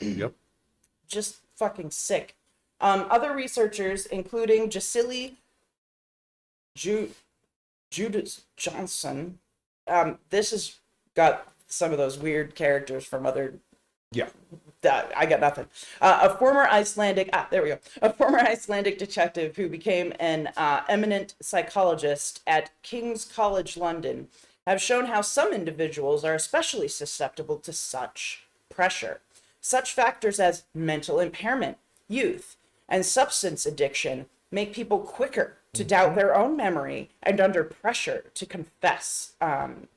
Yep. Just fucking sick. Other researchers, including Jacili Judas Johnson, this has got some of those weird characters from other. Yeah. I got nothing. A former Icelandic detective who became an eminent psychologist at King's College London have shown how some individuals are especially susceptible to such pressure. Such factors as mental impairment, youth, and substance addiction make people quicker to doubt their own memory and under pressure to confess,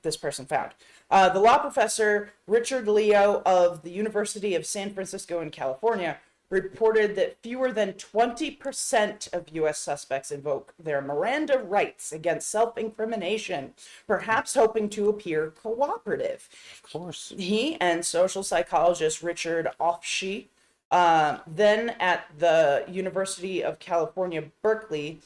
this person found. The law professor Richard Leo of the University of San Francisco in California reported that fewer than 20% of U.S. suspects invoke their Miranda rights against self-incrimination, perhaps hoping to appear cooperative. Of course. He and social psychologist Richard Offshee, then at the University of California, Berkeley,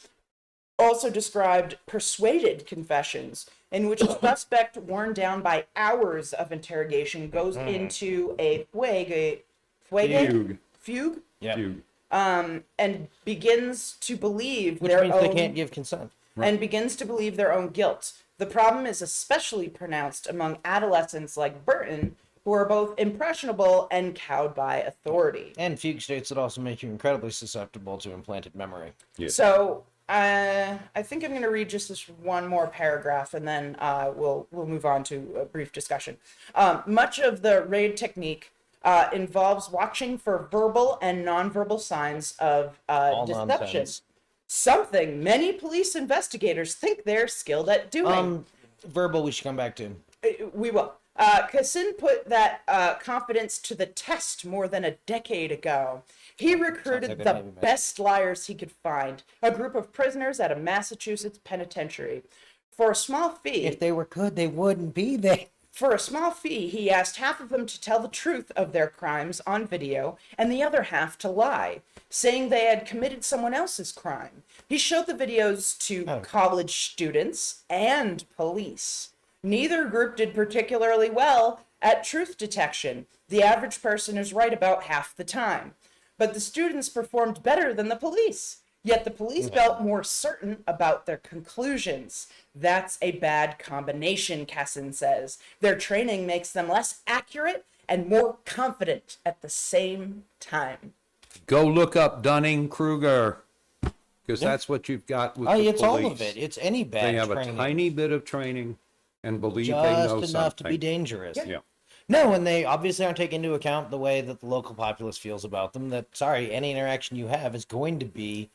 also described persuaded confessions in which a suspect worn down by hours of interrogation goes into a fugue, Yeah. Fugue. and begins to believe Which their means own they can't give consent. and begins to believe their own guilt. The problem is especially pronounced among adolescents like Burton, who are both impressionable and cowed by authority. And fugue states that also make you incredibly susceptible to implanted memory. Yeah. So I think I'm going to read just this one more paragraph, and then we'll move on to a brief discussion. Much of the raid technique involves watching for verbal and nonverbal signs of deception. Nonsense. Something many police investigators think they're skilled at doing. Verbal we should come back to. We will. Kassin put that confidence to the test more than a decade ago. He recruited like they the might be missing. best liars he could find, a group of prisoners at a Massachusetts penitentiary. For a small fee, If they were good, they wouldn't be there. For a small fee, he asked half of them to tell the truth of their crimes on video and the other half to lie, saying they had committed someone else's crime. He showed the videos to college students and police. Neither group did particularly well at truth detection. The average person is right about half the time. But the students performed better than the police. Yet the police felt more certain about their conclusions. That's a bad combination, Kassin says. Their training makes them less accurate and more confident at the same time. Go look up Dunning-Kruger, because that's what you've got with the It's police. all of it. It's any bad They have training. a tiny bit of training and believe they know Just enough to be something. dangerous. Yeah. No, and they obviously aren't taking into account the way that the local populace feels about them. That, sorry, any interaction you have is going to be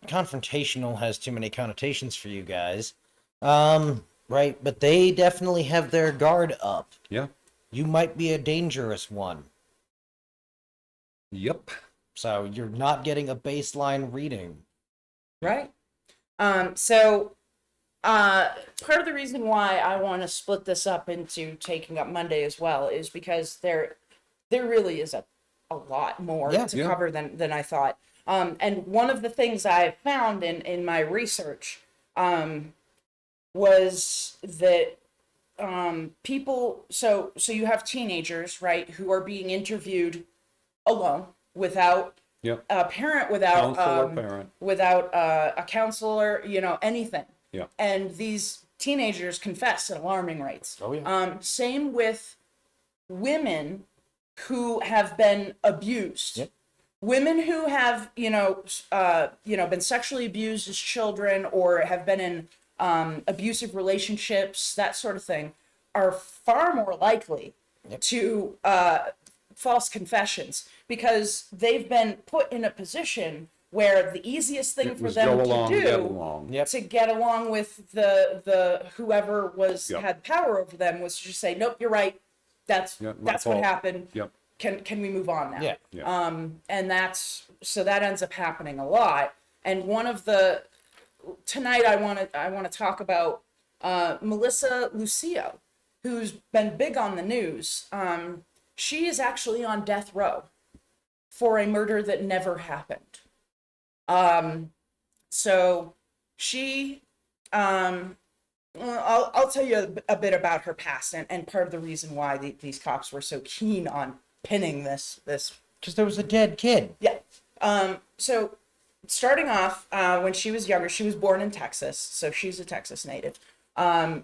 confrontational, has too many connotations for you guys. Right, but they definitely have their guard up. Yeah. You might be a dangerous one. Yep. So you're not getting a baseline reading. Right? Part of the reason why I want to split this up into taking up Monday as well is because there really is a lot more to cover than I thought. And one of the things I found in my research was that people, so you have teenagers, right, who are being interviewed alone without Yep. a parent, without Counselor, parent. without a counselor, anything. Yeah. And these teenagers confess at alarming rates. Oh, yeah. Same with women who have been abused. Yep. Women who have, been sexually abused as children or have been in abusive relationships, that sort of thing, are far more likely to false confessions because they've been put in a position where the easiest thing It for was them go to along, do get along. Yep. to get along with the whoever was Yep. had power over them was to just say, nope, you're right. That's my what fault. happened. Yep. can we move on now? Yeah. Yeah. And that ends up happening a lot. And tonight I want to talk about Melissa Lucio, who's been big on the news. She is actually on death row for a murder that never happened. So she, I'll tell you a bit about her past and part of the reason why these cops were so keen on pinning this. Because there was a dead kid. Yeah. So starting off, when she was younger, she was born in Texas, so she's a Texas native.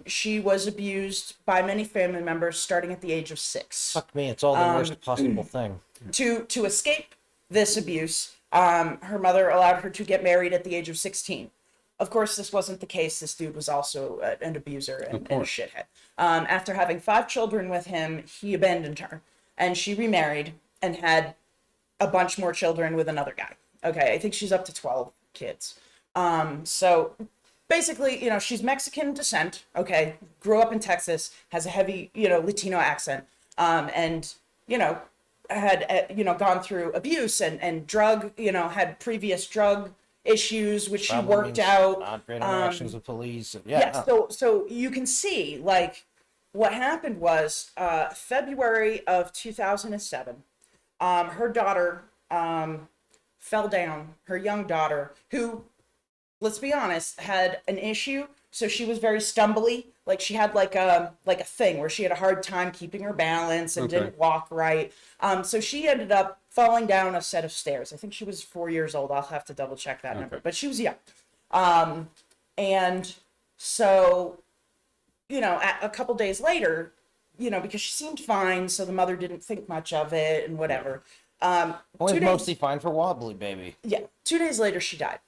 She was abused by many family members starting at the age of 6. Fuck me, it's all the worst possible thing. To escape this abuse, her mother allowed her to get married at the age of 16. Of course, this wasn't the case. This dude was also an abuser and a shithead. After having 5 children with him, he abandoned her, and she remarried and had a bunch more children with another guy. Okay, I think she's up to 12 kids. So basically, she's Mexican descent, okay, grew up in Texas, has a heavy, Latino accent, and, had, gone through abuse and drug, had previous drug issues, which she worked out. Not great interactions with police. So you can see, like, what happened was, February of 2007, her daughter fell down, her young daughter, who, let's be honest, had an issue. So she was very stumbly. Like she had like a thing where she had a hard time keeping her balance and didn't walk right. So she ended up falling down a set of stairs. I think she was 4 years old. I'll have to double check that number, but she was young. And so, a couple days later, because she seemed fine, so the mother didn't think much of it and whatever. Mostly fine for wobbly baby. Yeah. 2 days later, she died.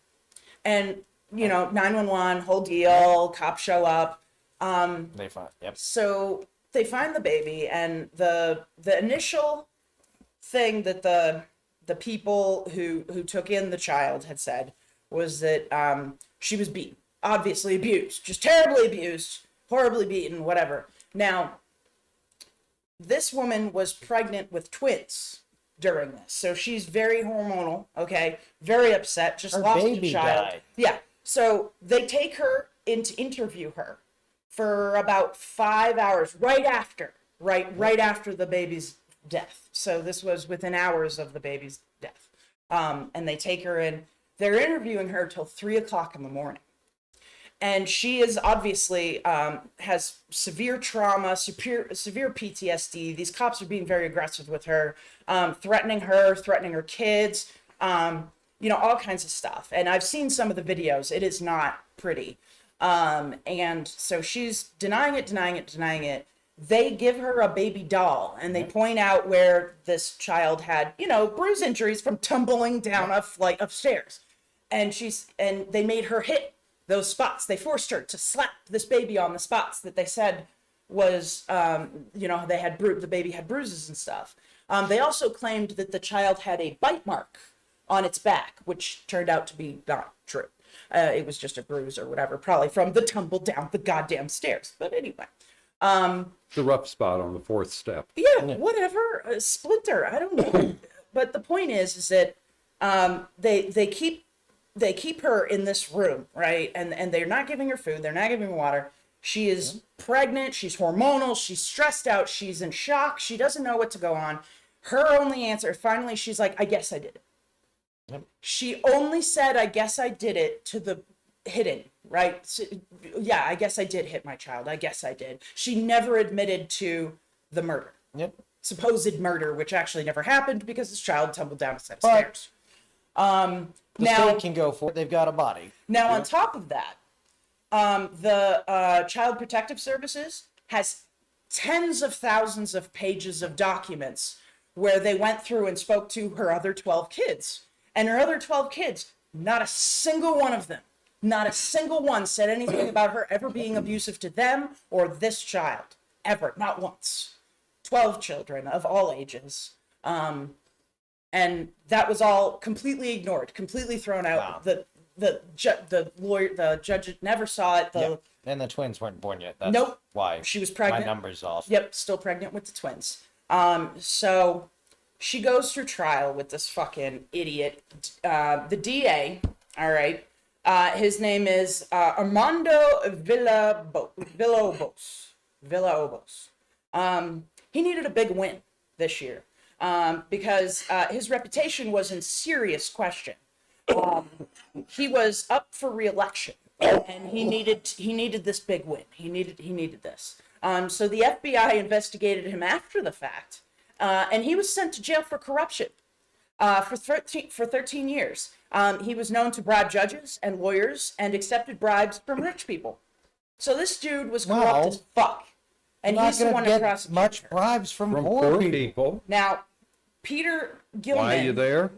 And, 911, whole deal, cops show up. They find, yep. So they find the baby, and the initial thing that the people who took in the child had said was that she was beaten, obviously abused, just terribly abused, horribly beaten, whatever. Now, this woman was pregnant with twins during this, so she's very hormonal, okay, very upset, just lost a child. Died. Yeah, so they take her in to interview her for about 5 hours right after the baby's death. So this was within hours of the baby's death. And they take her in. They're interviewing her till 3 o'clock in the morning. And she is obviously has severe trauma, severe PTSD. These cops are being very aggressive with her, threatening her kids, all kinds of stuff. And I've seen some of the videos. It is not pretty. And so she's denying it. They give her a baby doll, and they point out where this child had, bruise injuries from tumbling down a flight of stairs. And they made her hit those spots. They forced her to slap this baby on the spots that they said was, the baby had bruises and stuff. They also claimed that the child had a bite mark on its back, which turned out to be not true. It was just a bruise or whatever, probably from the tumble down the goddamn stairs. But anyway. The rough spot on the 4th step. Yeah, whatever. A splinter. I don't know. But the point is that they keep her in this room, right? And they're not giving her food. They're not giving her water. She is pregnant. She's hormonal. She's stressed out. She's in shock. She doesn't know what to go on. Her only answer, finally, she's like, I guess I did it. Yep. She only said, I guess I did it to the hitting, right? So, yeah, I guess I did hit my child. I guess I did. She never admitted to the murder. Yep. Supposed murder, which actually never happened because this child tumbled down a set of stairs. The state can go for it. They've got a body. Now, on top of that, the Child Protective Services has tens of thousands of pages of documents where they went through and spoke to her other 12 kids. And her other 12 kids, not a single one of them, not a single one said anything about her ever being abusive to them or this child. Ever. Not once. 12 children of all ages. And that was all completely ignored, completely thrown out. Wow. The judge never saw it. And the twins weren't born yet. That's nope. Why? She was pregnant. My number's off. Yep, still pregnant with the twins. So she goes through trial with this fucking idiot. The DA, all right, his name is Armando Villalobos. He needed a big win this year because his reputation was in serious question. He was up for re-election, and he needed this big win. He needed this. So the FBI investigated him after the fact, and he was sent to jail for corruption for 13 years. He was known to bribe judges and lawyers and accepted bribes from rich people. So this dude was corrupt as fuck, and he's the one to prosecute much bribes from poor people. Now, Peter Gilman. Why are you there?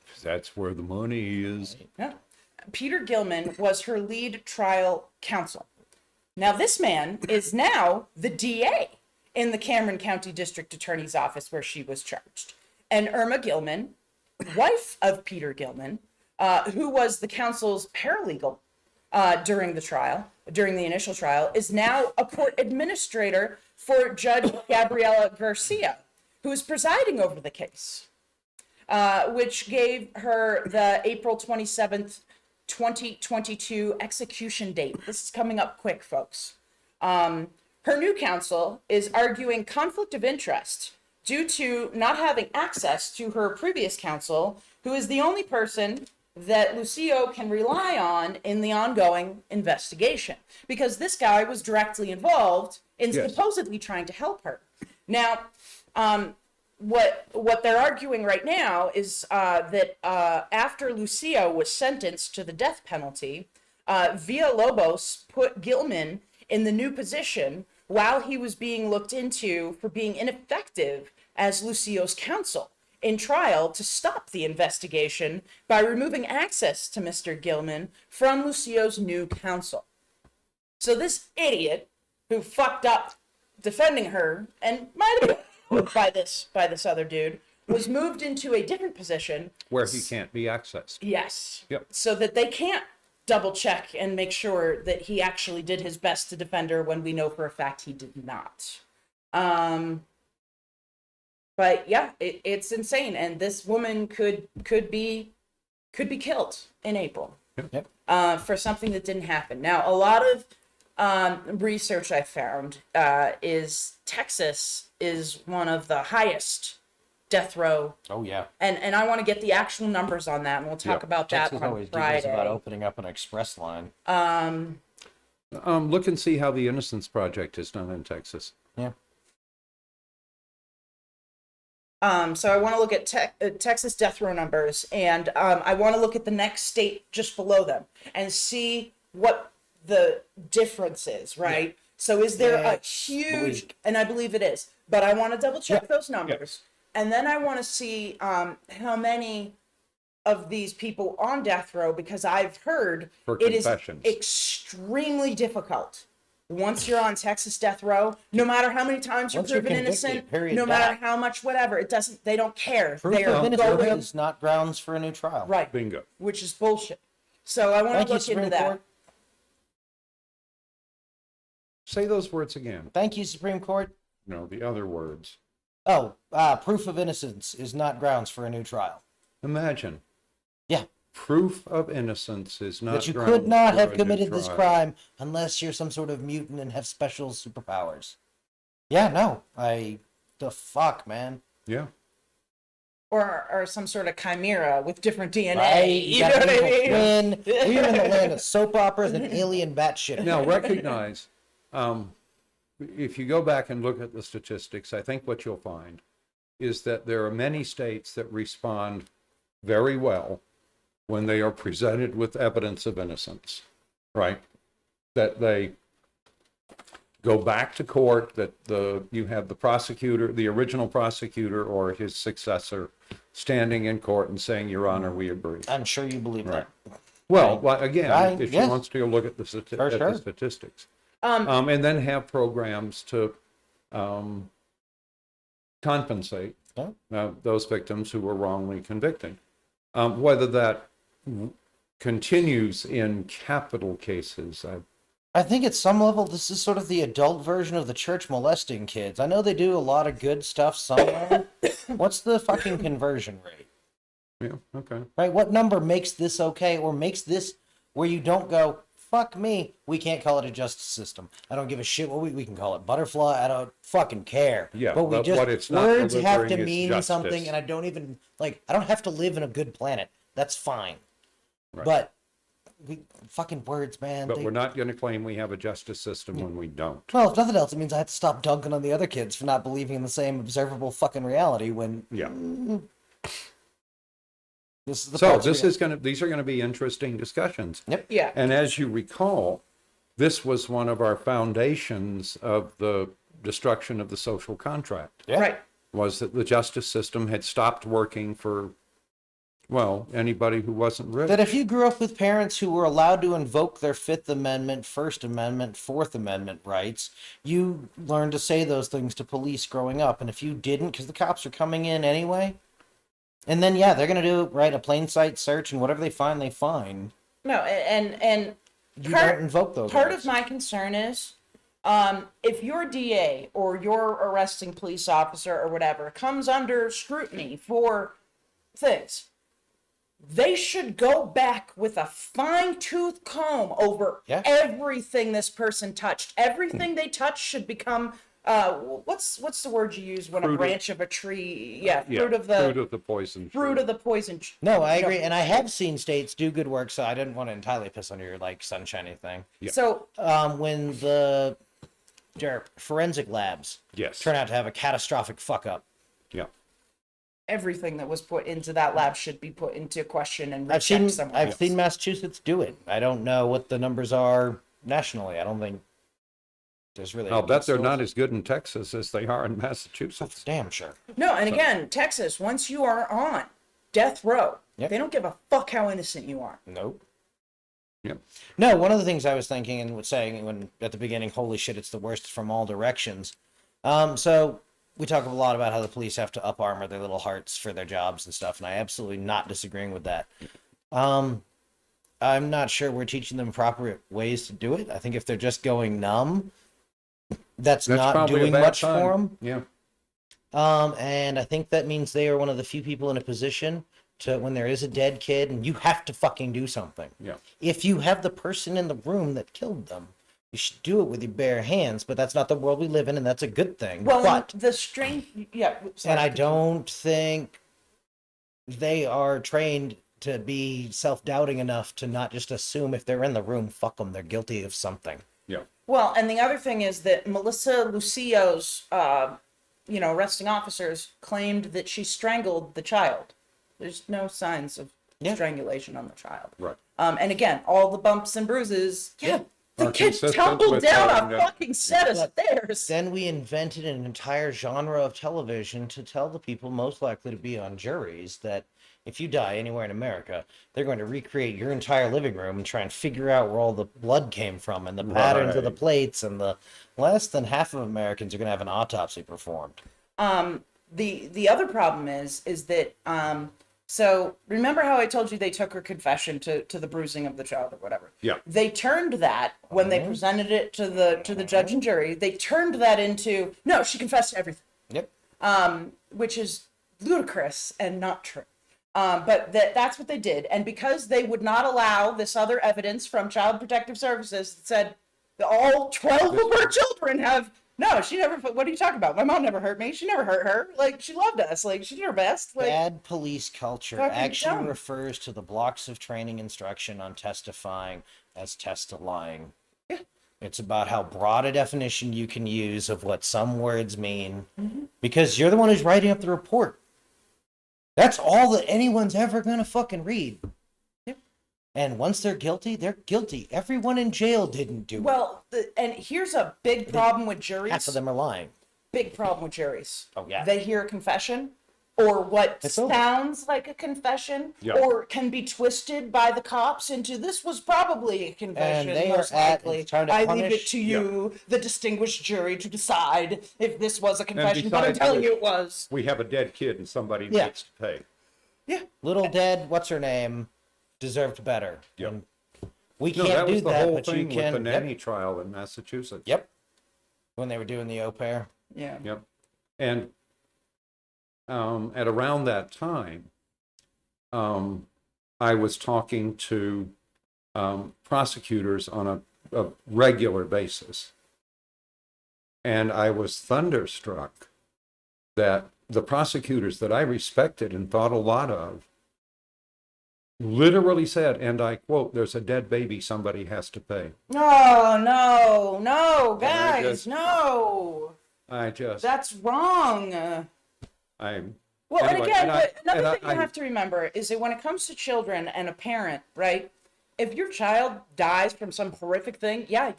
'Cause that's where the money is. Yeah. Peter Gilman was her lead trial counsel. Now, this man is now the DA in the Cameron County District Attorney's Office where she was charged. And Irma Gilman, wife of Peter Gilman, who was the counsel's paralegal during the initial trial, is now a court administrator for Judge Gabriela Garcia, who is presiding over the case, which gave her the April 27th, 2022 execution date. This is coming up quick, folks. Her new counsel is arguing conflict of interest due to not having access to her previous counsel, who is the only person that Lucio can rely on in the ongoing investigation, because this guy was directly involved in supposedly trying to help her. Now, what they're arguing right now is that after Lucio was sentenced to the death penalty, Villalobos put Gilman in the new position while he was being looked into for being ineffective as Lucio's counsel in trial to stop the investigation by removing access to Mr. Gilman from Lucio's new counsel. So this idiot who fucked up defending her and might have been by this other dude was moved into a different position Where he can't be accessed. Yes. Yep. So that they can't double check and make sure that he actually did his best to defend her when we know for a fact he did not. But yeah, it's insane, and this woman could be killed in April. Yep. For something that didn't happen. Now, a lot of research I found is Texas is one of the highest death row. Oh yeah. And I want to get the actual numbers on that, and we'll talk about that Texas on always Friday. about opening up an express line. Look and see how the Innocence Project is done in Texas. Yeah. So I want to look at Texas death row numbers, and I want to look at the next state just below them and see what the difference is, right? Yeah. So is there a huge, and I believe it is, but I want to double check those numbers. And then I want to see how many of these people on death row, because I've heard it is extremely difficult. Once you're on Texas death row, no matter how many times you're proven innocent, no matter how much whatever, they don't care. Proof of innocence is not grounds for a new trial. Right. Bingo. Which is bullshit. So I want to look into that. Court. Say those words again. Thank you, Supreme Court. No, the other words. Oh, proof of innocence is not grounds for a new trial. Imagine. Yeah. Proof of innocence is not. That you could not have committed this crime unless you're some sort of mutant and have special superpowers. Yeah, no. The fuck, man. Yeah. Or some sort of chimera with different DNA. Right? You know what I mean? We're in the land of soap operas and alien batshit. Now recognize, if you go back and look at the statistics, I think what you'll find is that there are many states that respond very well when they are presented with evidence of innocence, right? That they go back to court, that you have the prosecutor, the original prosecutor or his successor standing in court and saying, Your Honor, we agree. I'm sure you believe that. Well, again, if she wants to look at the statistics. And then have programs to compensate those victims who were wrongly convicted. Whether that continues in capital cases. I think at some level this is sort of the adult version of the church molesting kids. I know they do a lot of good stuff somewhere, What's the fucking conversion rate? Yeah, okay. Right? What number makes this okay, or makes this where you don't go, fuck me, we can't call it a justice system. I don't give a shit what we can call it. Butterfly, I don't fucking care. Yeah, but we but just, what it's not words have to delivering is mean justice. something, and I don't even, like, I don't have to live in a good planet. That's fine. Right. But, fucking words, man. But we're not going to claim we have a justice system when we don't. Well, if nothing else, it means I have to stop dunking on the other kids for not believing in the same observable fucking reality when... Yeah. This is the So parts this we- is going to, these are going to be interesting discussions. Yep. Yeah. And as you recall, this was one of our foundations of the destruction of the social contract, Yeah. Right. was that the justice system had stopped working for, well, anybody who wasn't rich. That if you grew up with parents who were allowed to invoke their Fifth Amendment, First Amendment, Fourth Amendment rights, you learned to say those things to police growing up. And if you didn't, because the cops are coming in anyway, and then, yeah, they're going to do, right, a plain sight search, and whatever they find, they find. No, and You Part- don't invoke those part rights. of my concern is if your DA or your arresting police officer or whatever comes under scrutiny for things, they should go back with a fine-tooth comb over Yeah. everything this person touched. Everything they touch should become what's the word you use when Fruit a of- branch of a tree? Yeah, Yeah, fruit of the poison. fruit of the poison. No, I you know. agree. And I have seen states do good work, so I didn't want to entirely piss on your, like, sunshiny thing. Yeah. So When the forensic labs Yes. turn out to have a catastrophic fuck-up, Yeah. everything that was put into that lab should be put into question and I've seen rechecked somewhere I've else. seen Massachusetts do it. I don't know what the numbers are nationally. I don't think there's really. I'll bet they're source. not as good in Texas as they are in Massachusetts. Damn sure. No, and again, Texas, once you are on death row, Yep. they don't give a fuck how innocent you are. Nope. Yep. No, one of the things I was thinking and was saying when at the beginning, holy shit, it's the worst from all directions. So we talk a lot about how the police have to up armor their little hearts for their jobs and stuff, and I absolutely not disagreeing with that. I'm not sure we're teaching them proper ways to do it. I think if they're just going numb, that's not probably a doing bad much sign. for them. Yeah. And I think that means they are one of the few people in a position to, when there is a dead kid, and you have to fucking do something. Yeah. If you have the person in the room that killed them, you should do it with your bare hands, but that's not the world we live in, and that's a good thing. Well, but, the strength, yeah. Sorry, and I continue. don't think they are trained to be self-doubting enough to not just assume if they're in the room, fuck them, they're guilty of something. Yeah. Well, and the other thing is that Melissa Lucio's, arresting officers claimed that she strangled the child. There's no signs of Yeah. strangulation on the child. Right. And again, all the bumps and bruises. Yeah, the Are kid consistent tumbled with down having a a- fucking set of But stairs. Then we invented an entire genre of television to tell the people most likely to be on juries that if you die anywhere in America, they're going to recreate your entire living room and try and figure out where all the blood came from and the patterns of the Right. plates, and the less than half of Americans are going to have an autopsy performed. The other problem is that so remember how I told you they took her confession to the bruising of the child or whatever. Yeah. They turned that when they presented it to the judge and jury. They turned that into no, she confessed to everything, Yep. which is ludicrous and not true. But that's what they did, and because they would not allow this other evidence from Child Protective Services that said that all 12 of her children have. No, she never. What are you talking about? My mom never hurt me. She never hurt her. Like, she loved us. Like, she did her best. Like, Bad police culture fucking actually dumb. refers to the blocks of training instruction on testifying as testifying. Yeah. It's about how broad a definition you can use of what some words mean, Mm-hmm. because you're the one who's writing up the report. That's all that anyone's ever gonna fucking read. Yep. And once they're guilty, they're guilty. Everyone in jail didn't do it. well, and here's a big problem with Half juries. of them are lying. Big problem with juries. Oh, yeah. They hear a confession, or what It's over. sounds like a confession, Yeah. or can be twisted by the cops into this was probably a confession. And they are most at- likely. it's trying to I leave punish- it to you, the distinguished jury, to decide if this was a confession. But I'm besides telling which- you, it was. We have a dead kid and somebody Yeah. needs to pay. Yeah. Little dead, what's her name, deserved better. Yep. And we No, can't that do was the that, whole but you thing with the can. nanny trial in Massachusetts. Yep. When they were doing the au pair. Yeah. Yep. And at around that time, I was talking to prosecutors on a regular basis. And I was thunderstruck that the prosecutors that I respected and thought a lot of literally said, and I quote, "There's a dead baby somebody has to pay." No, no, no, guys, just- no. That's wrong. Well, and Anyway, again, and another thing I- you have to remember is that when it comes to children and a parent, right? If your child dies from some horrific thing, yeah,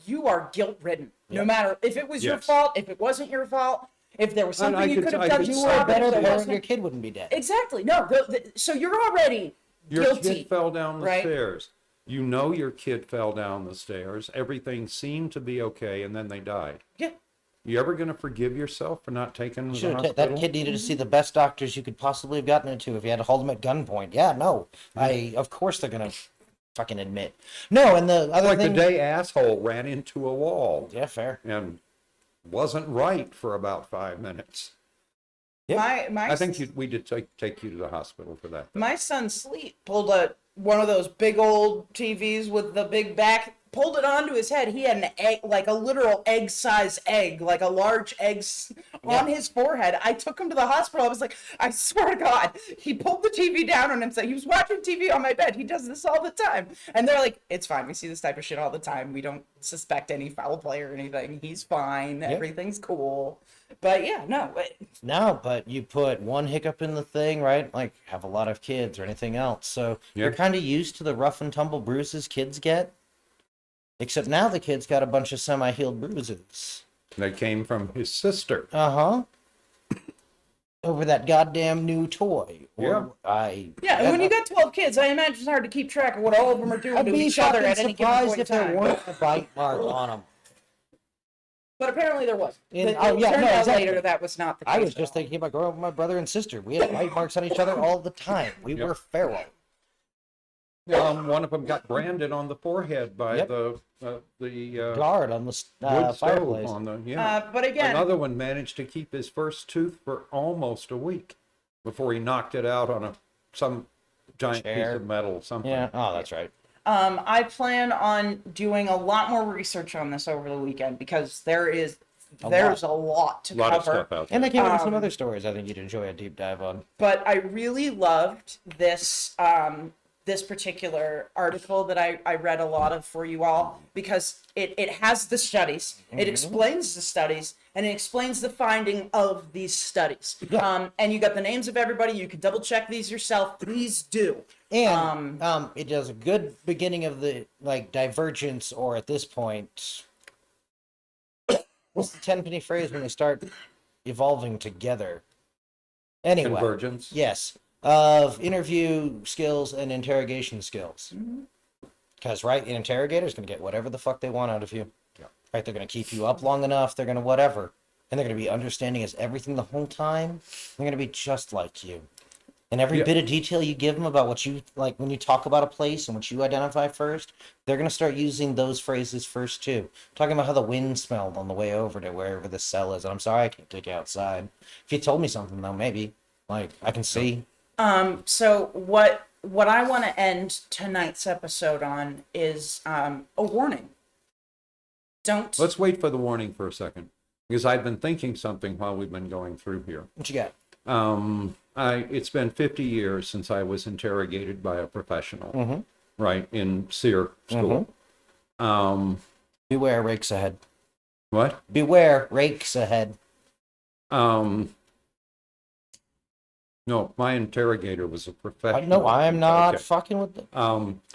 you are guilt-ridden. No matter if it was your Yes. fault, if it wasn't your fault, if there was something you could have done to You were stop a better it, if it parent, wasn't- your kid wouldn't be dead. Exactly. No, so you're already Your guilty. kid fell down the right? stairs. You know your kid fell down the stairs. Everything seemed to be okay, and then they died. Yeah. You ever going to forgive yourself for not taking them to the hospital? That kid needed to see the best doctors you could possibly have gotten into if you had to hold him at gunpoint. Yeah, no. Of course they're gonna fucking admit. No, and the other Like thing. the day asshole ran into a wall Yeah, fair. and wasn't right for about 5 minutes. Yep. My I think we did take you to the hospital for that. my son Sleep pulled one of those big old TVs with the big back, pulled it onto his head. He had an egg, like a literal egg-size egg, like a large egg on his forehead. I took him to the hospital. I was like, I swear to God, he pulled the TV down on himself. He was watching TV on my bed. He does this all the time. And they're like, it's fine. We see this type of shit all the time. We don't suspect any foul play or anything. He's fine. Yep. Everything's cool. But yeah, no. No, but you put one hiccup in the thing, right? Like have a lot of kids or anything else. So you're Yeah. kind of used to the rough and tumble bruises kids get. Except now the kid's got a bunch of semi-healed bruises. They came from his sister. Uh-huh. Over that goddamn new toy. Yeah. Yeah, and when you got 12 kids, I imagine it's hard to keep track of what all of them are doing I'd to be each other fucking at any given surprised point in if there time. weren't a bite mark on them. But apparently there was. In- It oh, yeah, turned no, out exactly. later that was not the case. I was at just all. thinking about growing up with my brother and sister. We had bite marks on each other all the time. We Yep. were feral. One of them got branded on the forehead by Yep. the Guard on the wood stove fireplace. on the yeah. But again, Another one managed to keep his first tooth for almost a week before he knocked it out on some giant piece Chair. of metal. Something. Yeah. Oh, that's right. I plan on doing a lot more research on this over the weekend because there's a lot to A lot of cover. stuff out there. And they came up with some other stories I think you'd enjoy a deep dive on. But I really loved this this particular article that I read a lot of for you all because it has the studies, it explains the studies, and it explains the finding of these studies. Yeah. And you got the names of everybody. You can double check these yourself. Please do. And it does a good beginning of the divergence, or at this point, what's the 10-penny phrase when they start evolving together? Anyway, Convergence. yes, of interview skills and interrogation skills. Because an interrogator's going to get whatever the fuck they want out of you. Yeah. Right? They're going to keep you up long enough. They're going to whatever. And they're going to be understanding as everything the whole time. They're going to be just like you. And every Yeah. bit of detail you give them about what you, like when you talk about a place and what you identify first, they're going to start using those phrases first too. Talking about how the wind smelled on the way over to wherever the cell is. And I'm sorry I can't take you outside. If you told me something though, maybe. I can see. So what I want to end tonight's episode on is a warning. Don't. Let's wait for the warning for a second, because I've been thinking something while we've been going through here. What you got? It's been 50 years since I was interrogated by a professional, Mhm. right, in SEER school. Beware, rakes ahead. What? Beware, rakes ahead. No, my interrogator was a professional. No, I am not Okay. fucking with the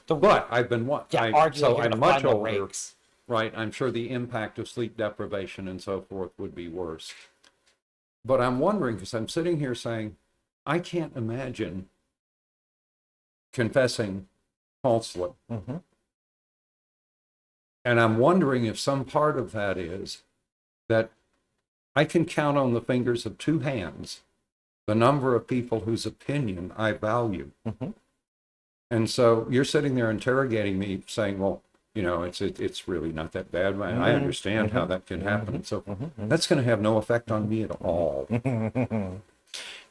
But I've been arguing so here to I'm much find the older, rakes. right? I'm sure the impact of sleep deprivation and so forth would be worse. But I'm wondering, because I'm sitting here saying, I can't imagine confessing falsely. Mhm. And I'm wondering if some part of that is that I can count on the fingers of two hands the number of people whose opinion I value. Mhm. And so you're sitting there interrogating me saying, well, it's really not that bad. I understand how that can happen. And so that's going to have no effect on me at all.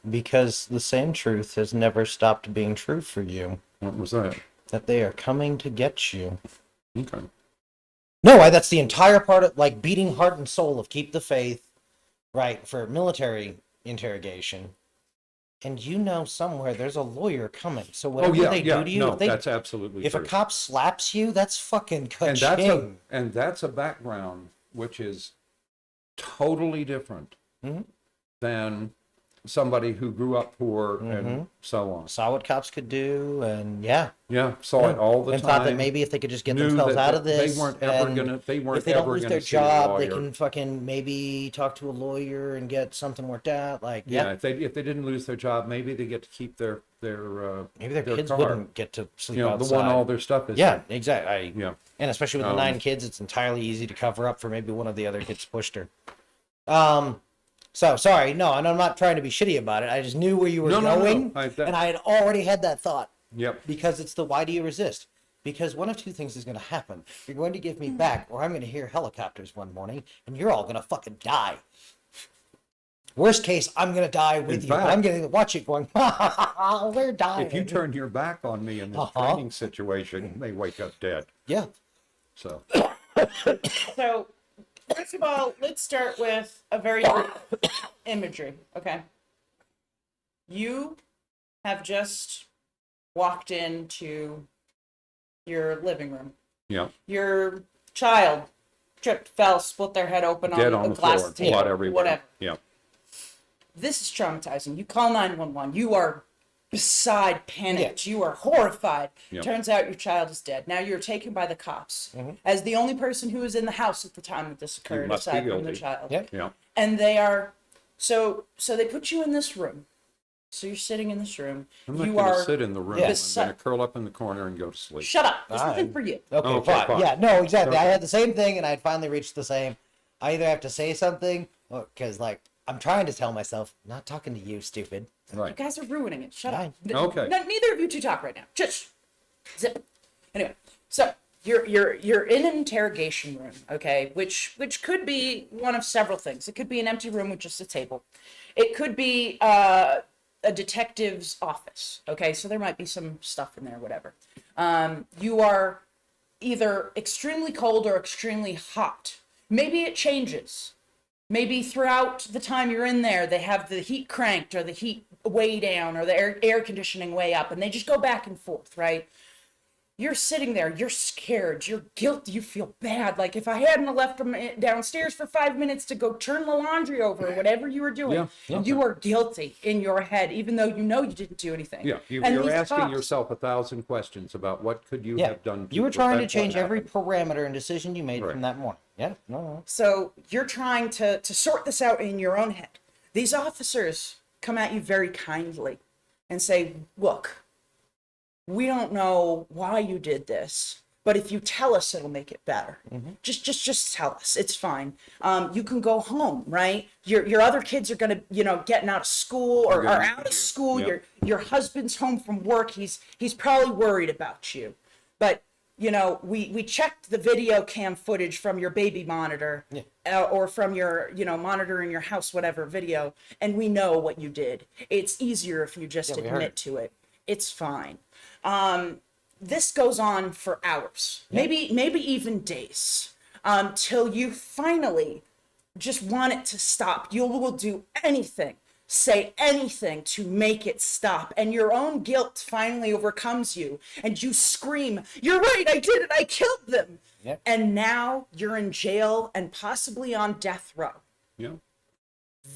Because the same truth has never stopped being true for you. What was that? That they are coming to get you. Okay. No, that's the entire part of, like, beating heart and soul of keep the faith, right, for military interrogation. And you know somewhere there's a lawyer coming. So whatever they do to you, no, if, they, that's absolutely if true. a cop slaps you, that's fucking and ka-ching. that's a background which is totally different than somebody who grew up poor and so on. Saw what cops could do, and yeah. Saw it all the and time. thought that maybe if they could just get Knew themselves that out of this, they weren't ever and gonna. They weren't if they don't ever lose gonna their see a job, they lawyer. can fucking maybe talk to a lawyer and get something worked out. Like, Yeah, if they didn't lose their job, maybe they get to keep their maybe their kids car. wouldn't get to sleep outside. The one all their stuff is. Yeah, exactly. Yeah. And especially with the 9 kids, it's entirely easy to cover up for maybe one of the other kids pushed her. So sorry, no, and I'm not trying to be shitty about it. I just knew where you were going, and I had already had that thought. Yep. Because it's the why do you resist? Because one of two things is going to happen. You're going to give me back, or I'm going to hear helicopters one morning, and you're all going to fucking die. Worst case, I'm going to die with you. fact, I'm going to watch it going, we're dying. If you turn your back on me in this training situation, you may wake up dead. Yeah. So. So, first of all, let's start with a very brief imagery, okay? You have just walked into your living room. Yeah. Your child tripped, fell, split their head open Dead on on a the glass floor. table, Blood everywhere. whatever. Yeah. This is traumatizing. You call 911. You are beside panicked. You are horrified. Yep. Turns out your child is dead. Now you're taken by the cops as the only person who was in the house at the time that this occurred, must be aside from the guilty. child. Yep. Yeah. And they are so they put you in this room. So you're sitting in this room. I'm not You going to are sit in the room. Yeah. I'm going to curl up in the corner and go to sleep. shut up. This Fine. isn't for you. Okay, Okay, fine. Yeah, no, exactly. Okay. I had the same thing, and I had finally reached the same. I either have to say something, because, like, I'm trying to tell myself, not talking to you, stupid. You Right. guys are ruining it. Shut Fine. up. Okay. Neither of you two talk right now. Just zip. Anyway, so you're in an interrogation room, okay, which could be one of several things. It could be an empty room with just a table. It could be a detective's office, okay, so there might be some stuff in there, whatever. You are either extremely cold or extremely hot. Maybe it changes. Maybe throughout the time you're in there, they have the heat cranked or the heat way down or the air conditioning way up, and they just go back and forth, right? You're sitting there, you're scared, you're guilty, you feel bad. Like if I hadn't left them downstairs for 5 minutes to go turn the laundry over or whatever you were doing, you are guilty in your head, even though you know you didn't do anything. Yeah. And You're these asking cops- yourself 1,000 questions about what could you Yeah, have done. you were trying to prevent change what every happened. parameter and decision you made Right. from that morning. Yeah, no. So you're trying to sort this out in your own head. These officers come at you very kindly and say, look, we don't know why you did this, but if you tell us, it'll make it better. Just tell us. It's fine. You can go home, right? Your other kids are gonna, getting out of school or gonna are need out of you. school. Yep. Your husband's home from work. He's probably worried about you, but we checked the video cam footage from your baby monitor or from your, monitor in your house, whatever video, and we know what you did. It's easier if you just we heard admit it. to it. It's fine. This goes on for hours, maybe even days, till you finally just want it to stop. You will do anything, say anything to make it stop, and your own guilt finally overcomes you, and you scream, "You're right, I did it, I killed them." Yep. And now you're in jail and possibly on death row. Yeah.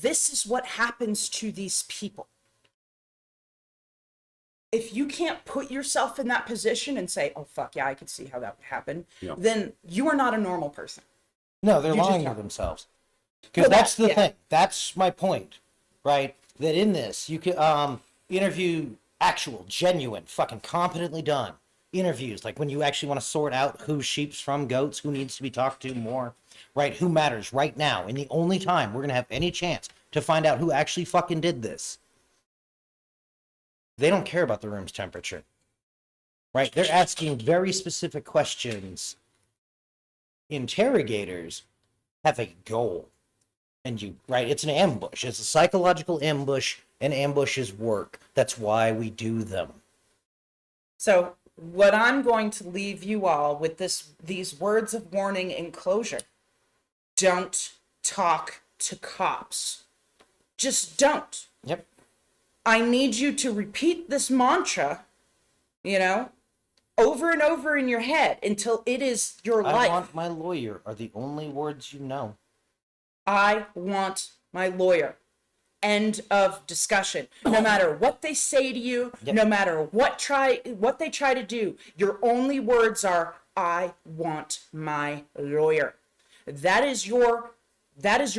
This is what happens to these people. If you can't put yourself in that position and say, oh, fuck, yeah, I could see how that would happen, then you are not a normal person. No, they're You just lying to don't. themselves. Because Well, that's the yeah. thing. That's my point, right? That in this, you can interview actual, genuine, fucking competently done interviews. Like when you actually want to sort out who's sheeps from goats, who needs to be talked to more, right? Who matters right now. And the only time we're going to have any chance to find out who actually fucking did this. They don't care about the room's temperature, right? They're asking very specific questions. Interrogators have a goal. And right, it's an ambush. It's a psychological ambush and ambushes work. That's why we do them. So what I'm going to leave you all with these words of warning and closure. Don't talk to cops. Just don't. Yep. I need you to repeat this mantra, over and over in your head until it is your life. I want my lawyer are the only words you know. I want my lawyer. End of discussion. No matter what they say to you, no matter what they try to do, your only words are, I want my lawyer. That is your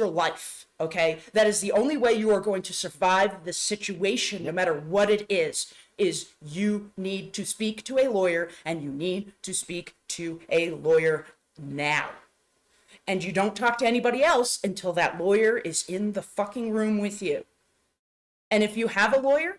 life, okay? That is the only way you are going to survive the situation, no matter what it is you need to speak to a lawyer, and you need to speak to a lawyer now. And you don't talk to anybody else until that lawyer is in the fucking room with you. And if you have a lawyer,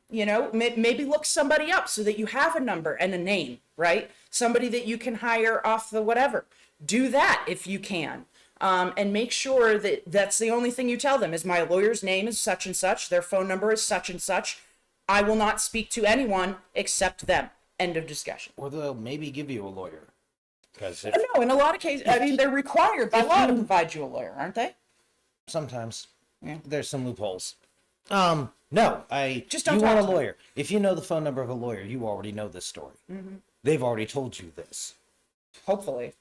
maybe look somebody up so that you have a number and a name, right? Somebody that you can hire off the whatever. Do that if you can. And make sure that that's the only thing you tell them is my lawyer's name is such and such. Their phone number is such and such. I will not speak to anyone except them. End of discussion. Or they'll maybe give you a lawyer. No, in a lot of cases, they're required by law to provide you a lawyer, aren't they? Sometimes. Yeah. There's some loopholes. No, Just don't you talk want a to them. lawyer. If you know the phone number of a lawyer, you already know this story. Mm-hmm. They've already told you this. Hopefully.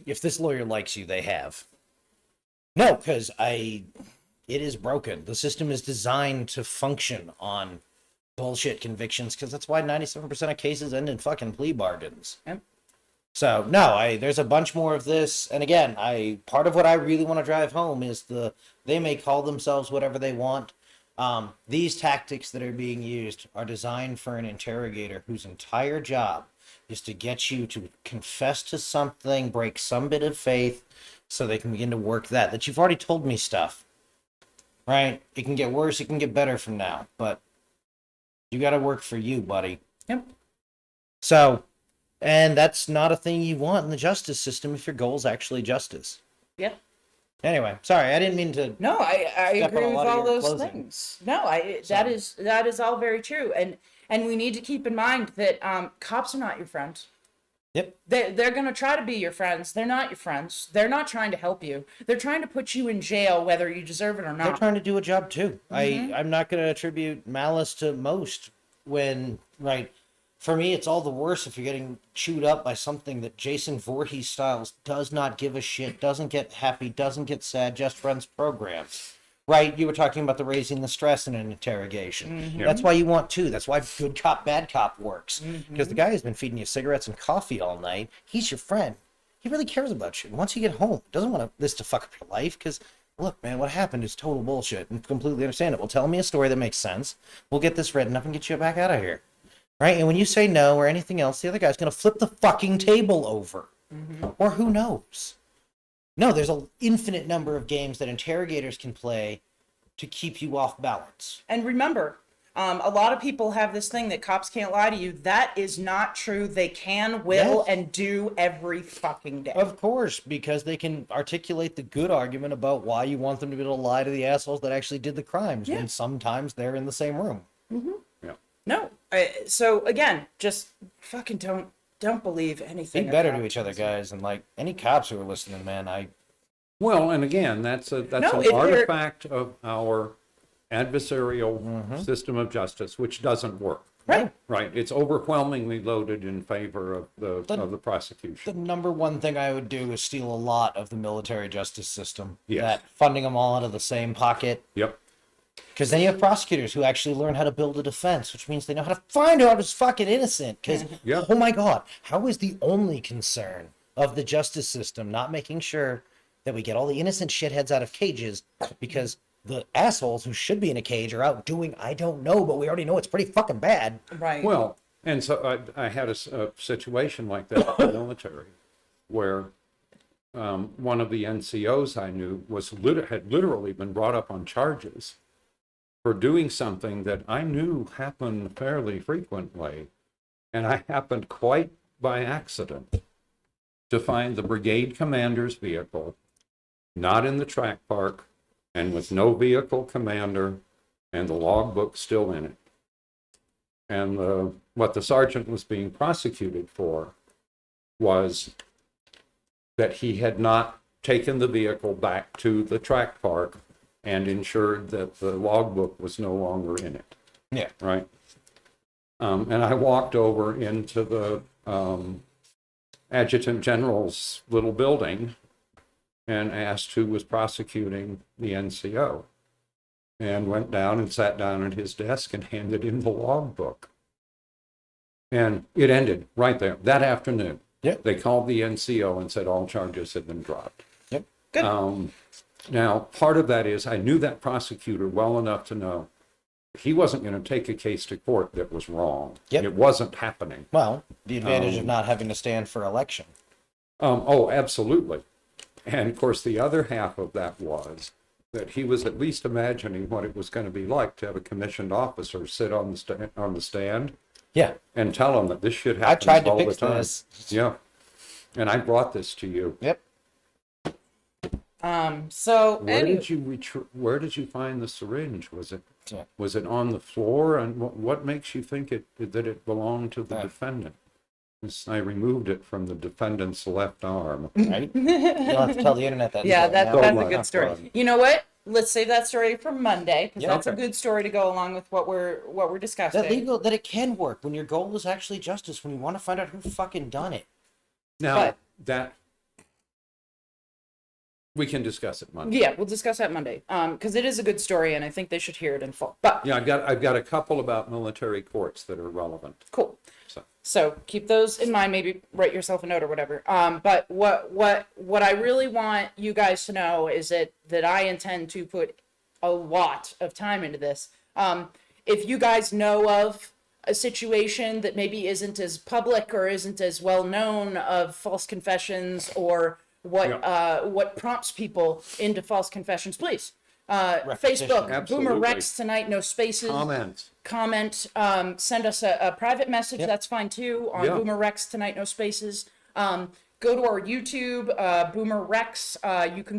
If this lawyer likes you, they have. No, because it is broken. The system is designed to function on bullshit convictions, because that's why 97% of cases end in fucking plea bargains. Yep. So, no, there's a bunch more of this. And again, part of what I really want to drive home is they may call themselves whatever they want. These tactics that are being used are designed for an interrogator whose entire job is to get you to confess to something, break some bit of faith, so they can begin to work that you've already told me stuff. Right? It can get worse, it can get better from now, but you got to work for you, buddy. Yep. So, and that's not a thing you want in the justice system if your goal is actually justice. Yep. Anyway, sorry, I didn't mean to. No, I step agree on a with lot of all your those closing. things. No, that is all very true, and we need to keep in mind that cops are not your friends. Yep. They're gonna try to be your friends. They're not your friends. They're not trying to help you. They're trying to put you in jail, whether you deserve it or not. They're trying to do a job too. Mm-hmm. I'm not going to attribute malice to most when, right, for me, it's all the worse if you're getting chewed up by something that Jason Voorhees styles does not give a shit, doesn't get happy, doesn't get sad, just runs programs. Right? You were talking about the raising the stress in an interrogation. Mm-hmm. That's why you want two. That's why good cop, bad cop works. Mm-hmm. Because the guy who's been feeding you cigarettes and coffee all night, he's your friend. He really cares about you. And once you get home, doesn't want this to fuck up your life. Because, look, man, what happened is total bullshit and completely understandable. Tell me a story that makes sense. We'll get this written up and get you back out of here. Right? And when you say no or anything else, the other guy's going to flip the fucking table over. Mm-hmm. Or who knows? No, there's an infinite number of games that interrogators can play to keep you off balance. And remember, a lot of people have this thing that cops can't lie to you. That is not true. They can, will, and do every fucking day. Of course, because they can articulate the good argument about why you want them to be able to lie to the assholes that actually did the crimes, when sometimes they're in the same room. Mm-hmm. Yeah. No. So again, just fucking don't believe anything. Be better to each other, guys, and like any cops who are listening, man, Well, and again, that's an artifact of our adversarial system of justice, which doesn't work. Right. Right. It's overwhelmingly loaded in favor of the prosecution. the number one thing I would do is steal a lot of the military justice system. Yes. That funding them all out of the same pocket. Yep. Because then you have prosecutors who actually learn how to build a defense, which means they know how to find out who's fucking innocent. Because, oh my God, how is the only concern of the justice system not making sure that we get all the innocent shitheads out of cages, because the assholes who should be in a cage are out doing, I don't know, but we already know it's pretty fucking bad. Right. Well, and so I had a situation like that in the military where one of the NCOs I knew had literally been brought up on charges for doing something that I knew happened fairly frequently, and I happened quite by accident to find the brigade commander's vehicle not in the track park and with no vehicle commander and the logbook's still in it. And what the sergeant was being prosecuted for was that he had not taken the vehicle back to the track park and ensured that the logbook was no longer in it. Yeah. Right. And I walked over into the adjutant general's little building and asked who was prosecuting the NCO, and went down and sat down at his desk and handed him the logbook. And it ended right there that afternoon. Yep. They called the NCO and said all charges had been dropped. Yep. Good. Now, part of that is I knew that prosecutor well enough to know he wasn't going to take a case to court that was wrong. Yep. It wasn't happening. Well, the advantage of not having to stand for election. Oh, absolutely. And of course, the other half of that was that he was at least imagining what it was going to be like to have a commissioned officer sit on the stand Yeah. and tell him that this shit I happens tried to all the fix time. this. Yeah. And I brought this to you. Yep. So Where did you find the syringe? Was it Yeah. on the floor? And what makes you think that it belonged to the Yeah. defendant? I removed it from the defendant's left arm. Right? You'll have to tell the internet that. yeah, story that's now. a my good story. God. You know what? Let's save that story for Monday because Yeah, that's a okay. good story to go along with what we're discussing. That it can work when your goal is actually justice, when you want to find out who fucking done it. Now, But- that we can discuss it Monday. Yeah, we'll discuss that Monday. Because it is a good story, and I think they should hear it in full. But Yeah, I've got a couple about military courts that are relevant. cool. So So keep those in mind. Maybe write yourself a note or whatever. But what I really want you guys to know is that I intend to put a lot of time into this. If you guys know of a situation that maybe isn't as public or isn't as well known of false confessions or what prompts people into false confessions, please. Facebook, Absolutely. BoomerRexTonight, no spaces. comments. Send us a private message. Yep. That's fine too. On Yeah. BoomerRexTonight, no spaces. Go to our YouTube, BoomerRex. You can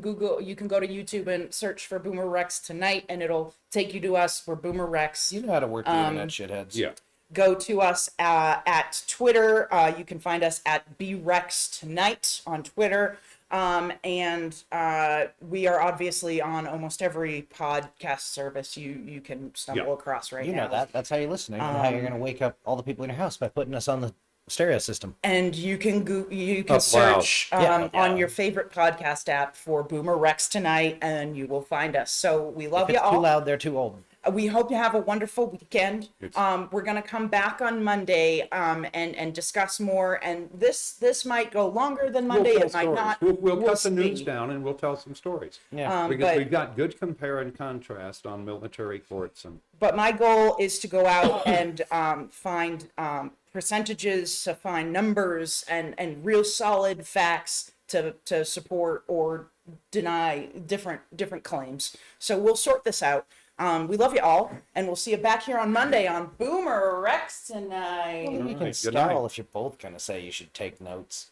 go to YouTube and search for BoomerRexTonight, and it'll take you to us. We're BoomerRex. You know how to work the internet, shitheads. Yeah. Go to us at Twitter. You can find us at BRexTonight on Twitter. And we are obviously on almost every podcast service you can stumble across right You now. know that. That's how you're listening. and how you're going to wake up all the people in your house by putting us on the stereo system. And you can Up loud. search Yeah. on your favorite podcast app for BoomerRexTonight, and you will find us. So we love If you it's too all. loud, they're too old. We hope you have a wonderful weekend. We're gonna come back on Monday and discuss more. And this might go longer than Monday. We'll It tell might stories. not. We'll cut the see. news down and we'll tell some stories. Yeah. Because but- we've got good compare and contrast on military courts. And But my goal is to go out and find percentages, to find numbers and real solid facts to support or deny different claims. So we'll sort this out. We love you all, and we'll see you back here on Monday on BoomerRexTonight. You can Good stall night. if you're both going to say you should take notes.